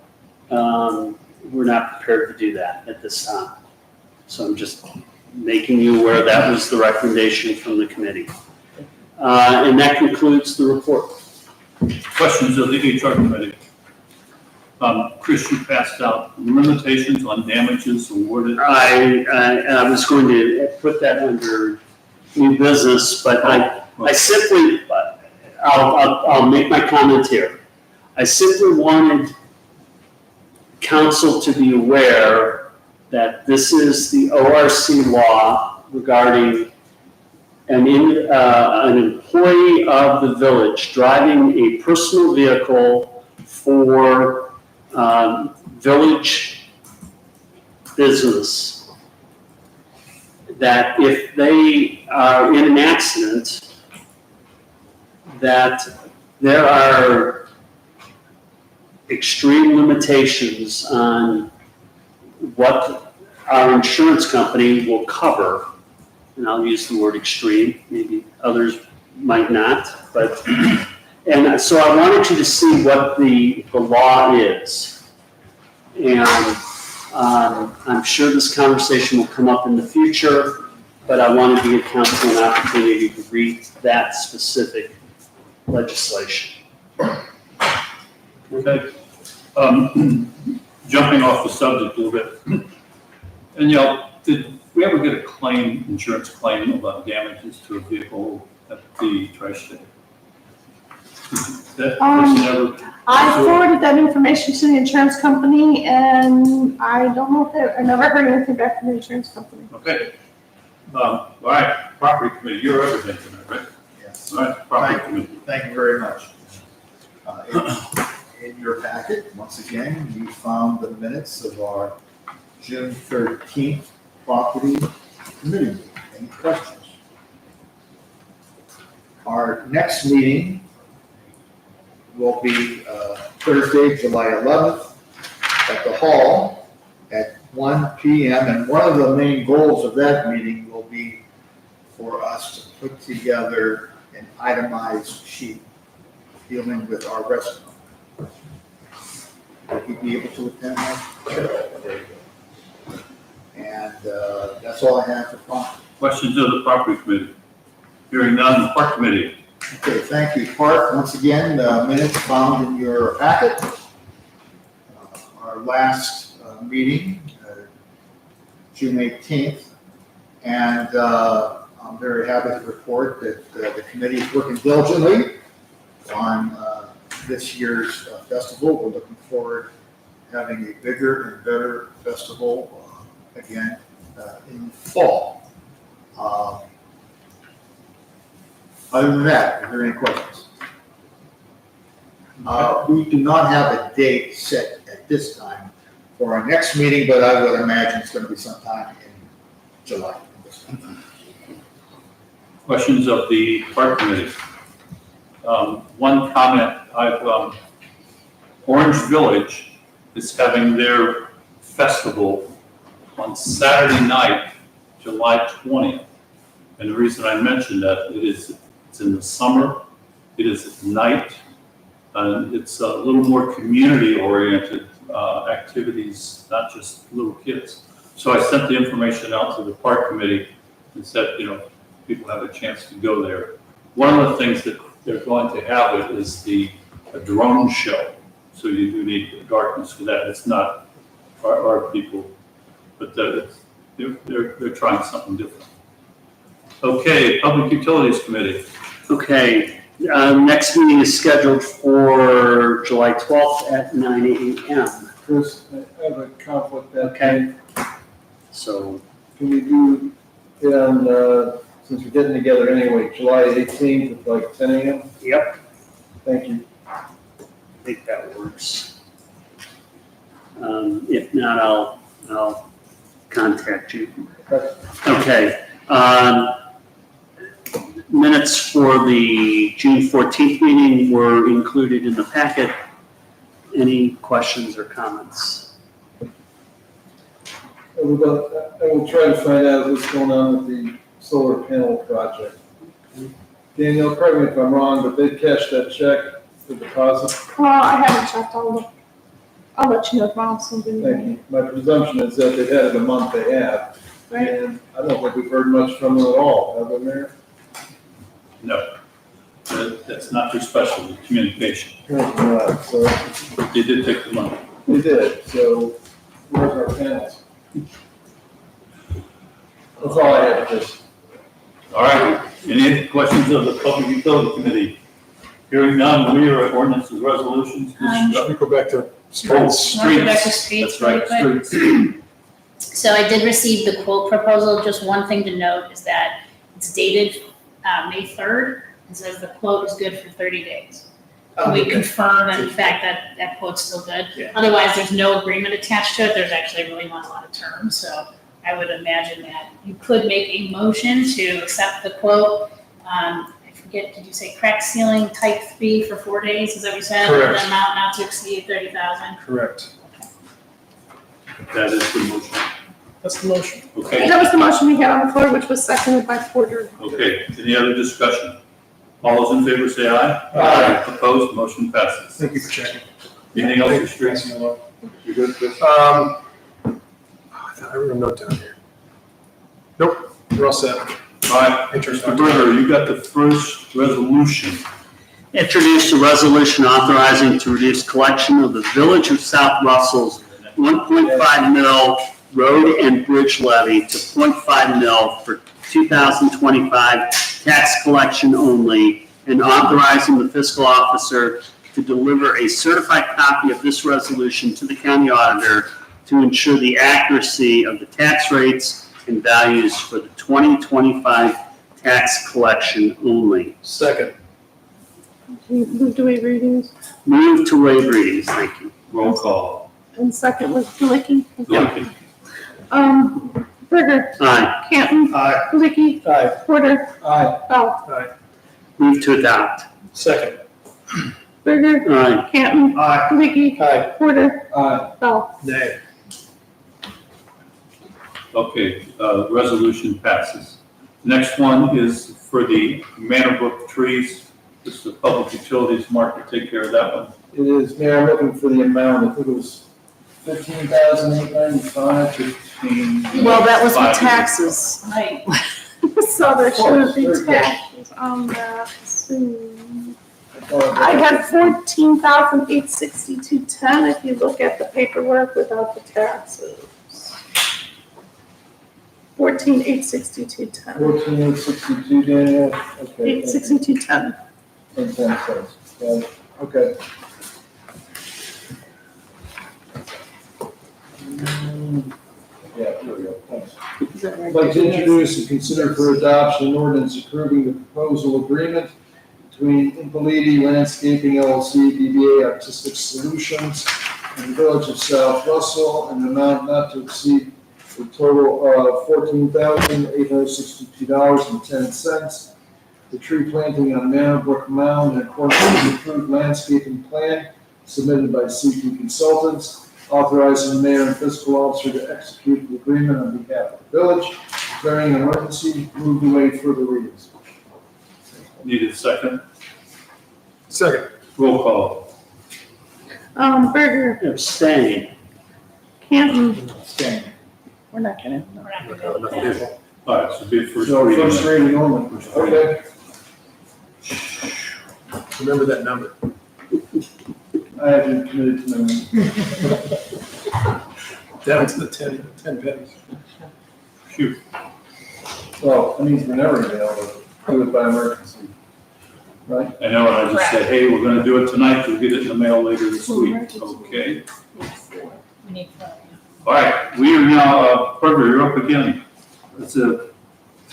[SPEAKER 4] we're not prepared to do that at this time. So I'm just making you aware that was the recommendation from the committee. And that concludes the report.
[SPEAKER 1] Questions of the HR committee? Chris, you passed out limitations on damages awarded.
[SPEAKER 4] I was going to put that under new business, but I simply, I'll make my comment here. I simply wanted council to be aware that this is the ORC law regarding an employee of the village driving a personal vehicle for village business, that if they are in an accident, that there are extreme limitations on what our insurance company will cover. And I'll use the word extreme, maybe others might not, but, and so I wanted you to see what the law is. And I'm sure this conversation will come up in the future, but I wanted to give council an opportunity to read that specific legislation.
[SPEAKER 1] Okay. Jumping off the subject a little bit. And did we ever get a claim, insurance claim about damages to a vehicle at the trash day? That was never.
[SPEAKER 3] I forwarded that information to the insurance company, and I don't know if I never heard anything back from the insurance company.
[SPEAKER 1] Okay. All right, property committee, you're everything tonight, right?
[SPEAKER 8] Yes.
[SPEAKER 1] All right, property committee.
[SPEAKER 8] Thank you very much. In your packet, once again, you found the minutes of our June 13th property committee meeting. Any questions? Our next meeting will be Thursday, July 11th at the hall at 1 p.m. And one of the main goals of that meeting will be for us to put together an itemized sheet dealing with our restaurant. Will you be able to attend that? Very good. And that's all I have for property.
[SPEAKER 1] Questions of the property committee? Hearing none, park committee.
[SPEAKER 8] Okay, thank you. Park, once again, minutes found in your packet. Our last meeting, June 18th. And I'm very happy to report that the committee is working diligently on this year's festival. We're looking forward to having a bigger and better festival again in the fall. Other than that, are there any questions? We do not have a date set at this time for our next meeting, but I would imagine it's going to be sometime in July.
[SPEAKER 1] Questions of the park committee? One comment, Orange Village is having their festival on Saturday night, July 20th. And the reason I mention that, it's in the summer, it is at night, and it's a little more community-oriented activities, not just little kids. So I sent the information out to the park committee and said, people have a chance to go there. One of the things that they're going to have is a drone show. So you do need darkness for that. It's not our people, but they're trying something different. Okay, Public Utilities Committee.
[SPEAKER 4] Okay, next meeting is scheduled for July 12th at 9 a.m.
[SPEAKER 10] Chris, I have a conflict that
[SPEAKER 4] Okay. So,
[SPEAKER 10] can we do it on since we're getting together anyway, July 18th at like 10 a.m.?
[SPEAKER 4] Yep,
[SPEAKER 10] Thank you.
[SPEAKER 4] I think that works. If not, I'll contact you. Okay. Minutes for the June 14th meeting were included in the packet. Any questions or comments?
[SPEAKER 10] I will try to find out what's going on with the solar panel project. Danielle, correct me if I'm wrong, but they cashed that check for deposit.
[SPEAKER 3] Well, I haven't checked, I'll let you know if I have something.
[SPEAKER 10] Thank you. My presumption is that they've had it a month they have.
[SPEAKER 3] Right.
[SPEAKER 10] And I don't think we've heard much from them at all, have we, Mayor?
[SPEAKER 1] No, that's not their specialty, communication.
[SPEAKER 10] Apparently not, so
[SPEAKER 1] They did take the money.
[SPEAKER 10] they did, so where's our panels? That's all I have, just.
[SPEAKER 1] All right, any questions of the Public Utility Committee? Hearing none, we are at ordinances, resolutions.
[SPEAKER 11] Let me go back to
[SPEAKER 1] Oh,
[SPEAKER 11] streets.
[SPEAKER 7] Want to go back to
[SPEAKER 1] streets,
[SPEAKER 7] streets
[SPEAKER 1] that's right,
[SPEAKER 7] really quick?
[SPEAKER 1] streets.
[SPEAKER 7] So I did receive the quote proposal. Just one thing to note is that it's dated May 3rd. It says the quote is good for 30 days. Can we confirm that in fact that quote's still good?
[SPEAKER 1] Yeah.
[SPEAKER 7] Otherwise, there's no agreement attached to it. There's actually really not a lot of terms. So I would imagine that you could make a motion to accept the quote. I forget, did you say crack ceiling type 3 for 4 days? Is that what you said?
[SPEAKER 11] Correct.
[SPEAKER 7] The amount not to exceed 30,000.
[SPEAKER 11] Correct.
[SPEAKER 1] That is the motion.
[SPEAKER 11] That's the motion.
[SPEAKER 1] Okay,
[SPEAKER 3] That was the motion we had on the floor, which was seconded by Porter.
[SPEAKER 1] okay. Any other discussion? All those in favor say aye.
[SPEAKER 10] Aye.
[SPEAKER 1] Opposed, motion passes.
[SPEAKER 11] Thank you for checking.
[SPEAKER 1] Anything else for streets?
[SPEAKER 5] You good, Chris?
[SPEAKER 11] I thought I wrote a note down here. Nope, we're all set.
[SPEAKER 1] All right, Mr. Berger, you got the first resolution.
[SPEAKER 4] Introduce a resolution authorizing to reduce collection of the Village of South Russell's 1.5 mil road and bridge levy to 0.5 mil for 2025 tax collection only, and authorizing the fiscal officer to deliver a certified copy of this resolution to the county auditor to ensure the accuracy of the tax rates and values for the 2025 tax collection only.
[SPEAKER 11] Second.
[SPEAKER 3] Do we read these?
[SPEAKER 4] Move to waive readings, thank you.
[SPEAKER 1] Roll call.
[SPEAKER 3] And second was Licky.
[SPEAKER 1] Licky.
[SPEAKER 3] Berger,
[SPEAKER 4] Aye.
[SPEAKER 3] Canton,
[SPEAKER 10] Aye.
[SPEAKER 3] Licky,
[SPEAKER 10] Aye.
[SPEAKER 3] Porter,
[SPEAKER 10] Aye.
[SPEAKER 3] Bell.
[SPEAKER 4] Move to adopt.
[SPEAKER 11] Second.
[SPEAKER 3] Berger,
[SPEAKER 4] Aye.
[SPEAKER 3] Canton,
[SPEAKER 10] Aye.
[SPEAKER 3] Licky,
[SPEAKER 10] Aye.
[SPEAKER 3] Porter,
[SPEAKER 10] Aye.
[SPEAKER 3] Bell.
[SPEAKER 11] Nay.
[SPEAKER 1] Okay, resolution passes. Next one is for the Manor Brook trees. This is the public utilities market, take care of that one.
[SPEAKER 10] It is, Mayor, I'm looking for the amount, I think it was 15,895.
[SPEAKER 3] Well, that was with
[SPEAKER 1] 5 years.
[SPEAKER 3] taxes,
[SPEAKER 7] Right.
[SPEAKER 3] so there shouldn't be
[SPEAKER 10] Very good.
[SPEAKER 3] taxes on that soon. I had 14,862.10 if you look at the paperwork without the taxes. 14,862.10.
[SPEAKER 10] 14,862, Daniel, okay.
[SPEAKER 3] 862.10.
[SPEAKER 10] And 10 cents, got it. Okay. Yeah, here we go, thanks. I'd like to introduce and consider for adoption an ordinance approving the proposal agreement between Impalidi Landscaping LLC, DBA Artistic Solutions, and the Village of South Russell, and an amount not to exceed a total of $14,862.10. The tree planting on Manor Brook Mound in accordance with the approved landscaping plan submitted by CP Consultants, authorizing the mayor and fiscal officer to execute the agreement on behalf of the village, declaring an emergency, move to waive further readings.
[SPEAKER 1] Need a second?
[SPEAKER 11] Second.
[SPEAKER 1] Roll call.
[SPEAKER 3] Berger,
[SPEAKER 4] Abstain.
[SPEAKER 3] Canton,
[SPEAKER 10] Stand.
[SPEAKER 3] we're not gonna.
[SPEAKER 7] We're not gonna go with that.
[SPEAKER 1] All right, so be first
[SPEAKER 10] So
[SPEAKER 1] reading.
[SPEAKER 10] first reading only, okay.
[SPEAKER 11] Remember that number.
[SPEAKER 10] I have been committed to memory.
[SPEAKER 11] Down to the 10 pennies.
[SPEAKER 1] Phew.
[SPEAKER 10] Well, that means we're never gonna be able to do it by emergency, right?
[SPEAKER 1] I know, and I just said, hey, we're gonna do it tonight, we'll get it in the mail later this week, okay?
[SPEAKER 7] We need to.
[SPEAKER 1] All right, we are now, Berger, you're up again. It's a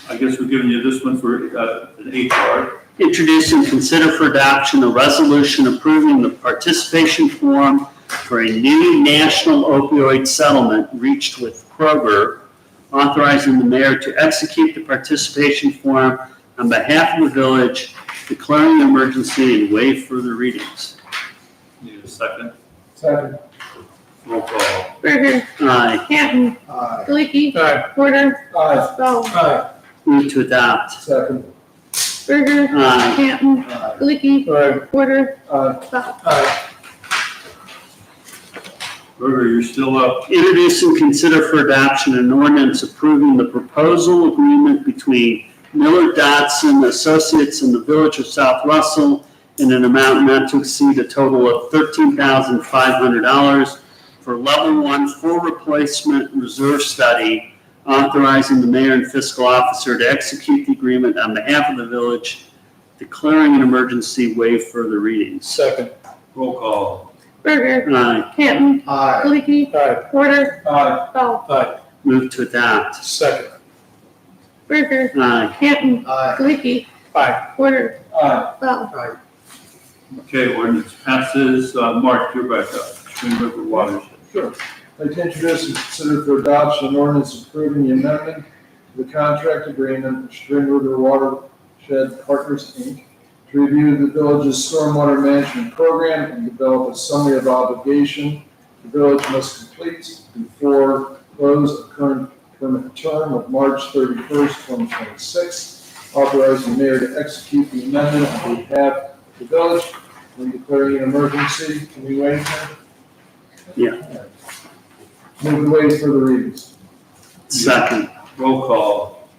[SPEAKER 1] I guess we're giving you this one for an HR.
[SPEAKER 4] Introduce and consider for adoption a resolution approving the participation form for a new national opioid settlement reached with Kroger, authorizing the mayor to execute the participation form on behalf of the village, declaring an emergency and waive further readings.
[SPEAKER 1] Need a second?
[SPEAKER 10] Second.
[SPEAKER 1] Roll call.
[SPEAKER 3] Berger,
[SPEAKER 4] Aye.
[SPEAKER 3] Canton,
[SPEAKER 8] Aye.
[SPEAKER 3] Galiki,
[SPEAKER 10] Aye.
[SPEAKER 3] Porter,
[SPEAKER 10] Aye.
[SPEAKER 3] Bell.
[SPEAKER 10] Aye.
[SPEAKER 4] Move to adopt.
[SPEAKER 10] Second.
[SPEAKER 3] Berger,
[SPEAKER 4] Aye.
[SPEAKER 3] Canton,
[SPEAKER 8] Aye.
[SPEAKER 3] Galiki,
[SPEAKER 10] Aye.
[SPEAKER 3] Porter,
[SPEAKER 10] Aye.
[SPEAKER 3] Bell.
[SPEAKER 10] Aye.
[SPEAKER 1] Berger, you're still up.
[SPEAKER 4] Introduce and consider for adoption an ordinance approving the proposal agreement between Miller Dodson Associates and the Village of South Russell in an amount not to exceed a total of $13,500 for level 1 full replacement reserve study, authorizing the mayor and fiscal officer to execute the agreement on behalf of the village, declaring an emergency, waive further readings.
[SPEAKER 10] Second.
[SPEAKER 1] Roll call.
[SPEAKER 3] Berger,
[SPEAKER 4] Aye.
[SPEAKER 3] Canton,
[SPEAKER 8] Aye.
[SPEAKER 3] Galiki,
[SPEAKER 10] Aye.
[SPEAKER 3] Porter,
[SPEAKER 10] Aye.
[SPEAKER 3] Bell.
[SPEAKER 10] Aye.
[SPEAKER 4] Move to adopt.
[SPEAKER 10] Second.
[SPEAKER 3] Berger,
[SPEAKER 4] Aye.
[SPEAKER 3] Canton,
[SPEAKER 8] Aye.
[SPEAKER 3] Galiki,
[SPEAKER 10] Aye.
[SPEAKER 3] Porter,
[SPEAKER 10] Aye.
[SPEAKER 3] Bell.
[SPEAKER 1] Okay, ordinance passes. Mark, you're back up. Twin River Watershed.
[SPEAKER 10] Sure. I'd like to introduce and consider for adoption an ordinance approving the amendment to the contract agreement with Spring River Watershed Partners, Inc. to review the village's stormwater management program and develop a summary of obligation the village must complete before close of current permit term of March 31st, 2026. Authorizing the mayor to execute the amendment on behalf of the village when declaring an emergency. Can we wait?
[SPEAKER 4] Yeah.
[SPEAKER 10] Move the waive further readings.
[SPEAKER 4] Second.
[SPEAKER 1] Roll call.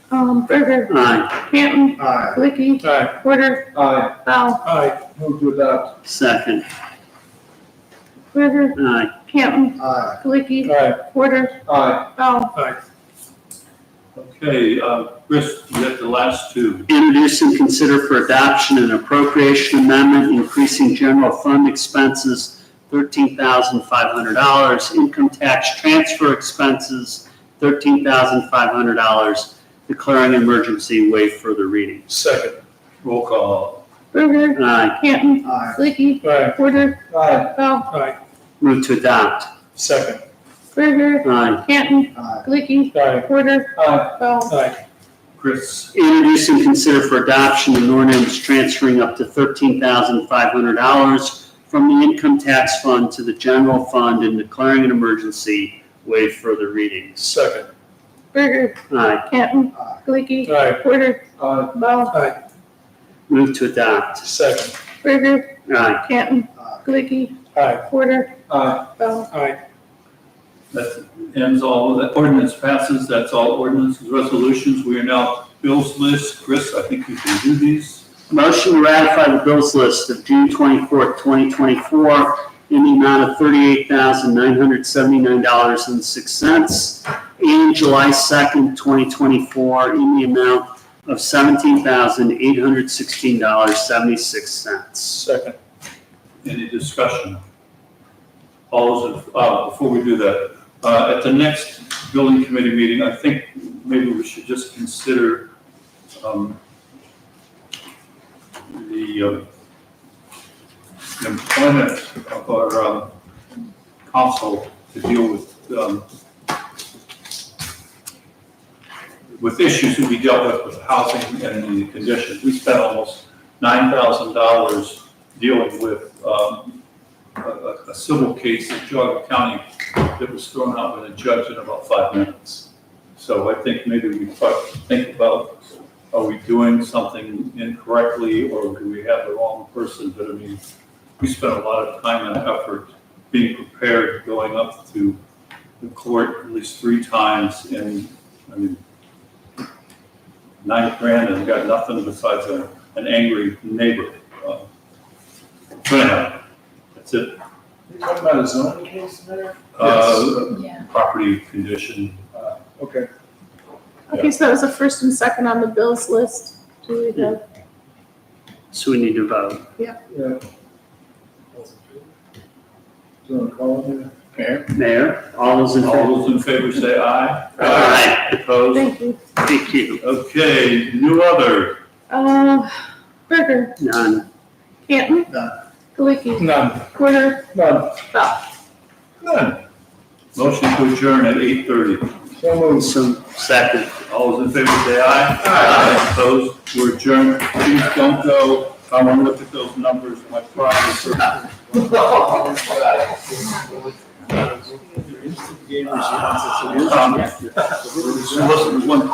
[SPEAKER 3] Berger,
[SPEAKER 4] Aye.
[SPEAKER 3] Canton,
[SPEAKER 8] Aye.
[SPEAKER 3] Galiki,
[SPEAKER 10] Aye.
[SPEAKER 3] Porter,
[SPEAKER 10] Aye.
[SPEAKER 3] Bell.
[SPEAKER 10] Aye. Move to adopt.
[SPEAKER 4] Second.
[SPEAKER 3] Berger,
[SPEAKER 4] Aye.
[SPEAKER 3] Canton,
[SPEAKER 8] Aye.
[SPEAKER 3] Galiki,
[SPEAKER 10] Aye.
[SPEAKER 3] Porter,
[SPEAKER 10] Aye.
[SPEAKER 3] Bell.
[SPEAKER 10] Aye.
[SPEAKER 1] Okay, Chris, you got the last two.
[SPEAKER 4] Introduce and consider for adoption an appropriation amendment increasing general fund expenses $13,500, income tax transfer expenses $13,500, declaring an emergency, waive further readings.
[SPEAKER 10] Second.
[SPEAKER 1] Roll call.
[SPEAKER 3] Berger,
[SPEAKER 4] Aye.
[SPEAKER 3] Canton,
[SPEAKER 8] Aye.
[SPEAKER 3] Galiki,
[SPEAKER 10] Aye.
[SPEAKER 3] Porter,
[SPEAKER 10] Aye.
[SPEAKER 3] Bell.
[SPEAKER 10] Aye.
[SPEAKER 4] Move to adopt.
[SPEAKER 10] Second.
[SPEAKER 3] Berger,
[SPEAKER 4] Aye.
[SPEAKER 3] Canton,
[SPEAKER 8] Aye.
[SPEAKER 3] Galiki,
[SPEAKER 10] Aye.
[SPEAKER 3] Porter,
[SPEAKER 10] Aye.
[SPEAKER 3] Bell.
[SPEAKER 10] Aye.
[SPEAKER 1] Chris.
[SPEAKER 4] Introduce and consider for adoption an ordinance transferring up to $13,500 from the income tax fund to the general fund and declaring an emergency, waive further readings.
[SPEAKER 10] Second.
[SPEAKER 3] Berger,
[SPEAKER 4] Aye.
[SPEAKER 3] Canton,
[SPEAKER 8] Aye.
[SPEAKER 3] Galiki,
[SPEAKER 10] Aye.
[SPEAKER 3] Porter,
[SPEAKER 10] Aye.
[SPEAKER 3] Bell.
[SPEAKER 10] Aye.
[SPEAKER 4] Move to adopt.
[SPEAKER 10] Second.
[SPEAKER 3] Berger,
[SPEAKER 4] Aye.
[SPEAKER 3] Canton,
[SPEAKER 8] Aye.
[SPEAKER 3] Galiki,
[SPEAKER 10] Aye.
[SPEAKER 3] Porter,
[SPEAKER 10] Aye.
[SPEAKER 3] Bell.
[SPEAKER 10] Aye.
[SPEAKER 1] That ends all, the ordinance passes. That's all ordinances, resolutions. We are now bills list. Chris, I think you can do these.
[SPEAKER 4] Motion to ratify the bills list of June 24th, 2024 in the amount of $38,979.06 and July 2nd, 2024 in the amount of $17,816.76.
[SPEAKER 10] Second.
[SPEAKER 1] Any discussion? All those, before we do that, at the next building committee meeting, I think maybe we should just consider the employment of our council to deal with issues that we dealt with housing and the conditions. We spent almost $9,000 dealing with a civil case in Geauga County that was thrown out by the judge in about 5 minutes. So I think maybe we think about, are we doing something incorrectly or do we have the wrong person? But I mean, we spent a lot of time and effort being prepared, going up to the court at least 3 times, and I mean, $9,000 and got nothing besides an angry neighbor. But anyhow, that's it.
[SPEAKER 10] You talking about a zoning case there?
[SPEAKER 7] Yeah.
[SPEAKER 1] Property condition.
[SPEAKER 10] Okay.
[SPEAKER 3] Okay, so that was the first and second on the bills list. Do we have?
[SPEAKER 4] So we need to vote.
[SPEAKER 10] Yeah. Do you want to call it
[SPEAKER 4] Mayor, all those in
[SPEAKER 1] All
[SPEAKER 4] favor?
[SPEAKER 1] those in favor say aye.
[SPEAKER 4] Aye. Opposed?
[SPEAKER 3] Thank you.
[SPEAKER 4] Thank you.
[SPEAKER 1] Okay, new other.
[SPEAKER 3] Berger,
[SPEAKER 4] None.
[SPEAKER 3] Canton.
[SPEAKER 8] None.
[SPEAKER 3] Galicki.
[SPEAKER 10] None.
[SPEAKER 3] Porter.
[SPEAKER 10] None.
[SPEAKER 3] Bell.
[SPEAKER 1] None. Motion to adjourn at 8:30.
[SPEAKER 10] So moved.
[SPEAKER 4] Some second.
[SPEAKER 1] All those in favor say aye. Aye. Opposed? We're adjourned. Please don't go. I want to look at those numbers. My progress. There was one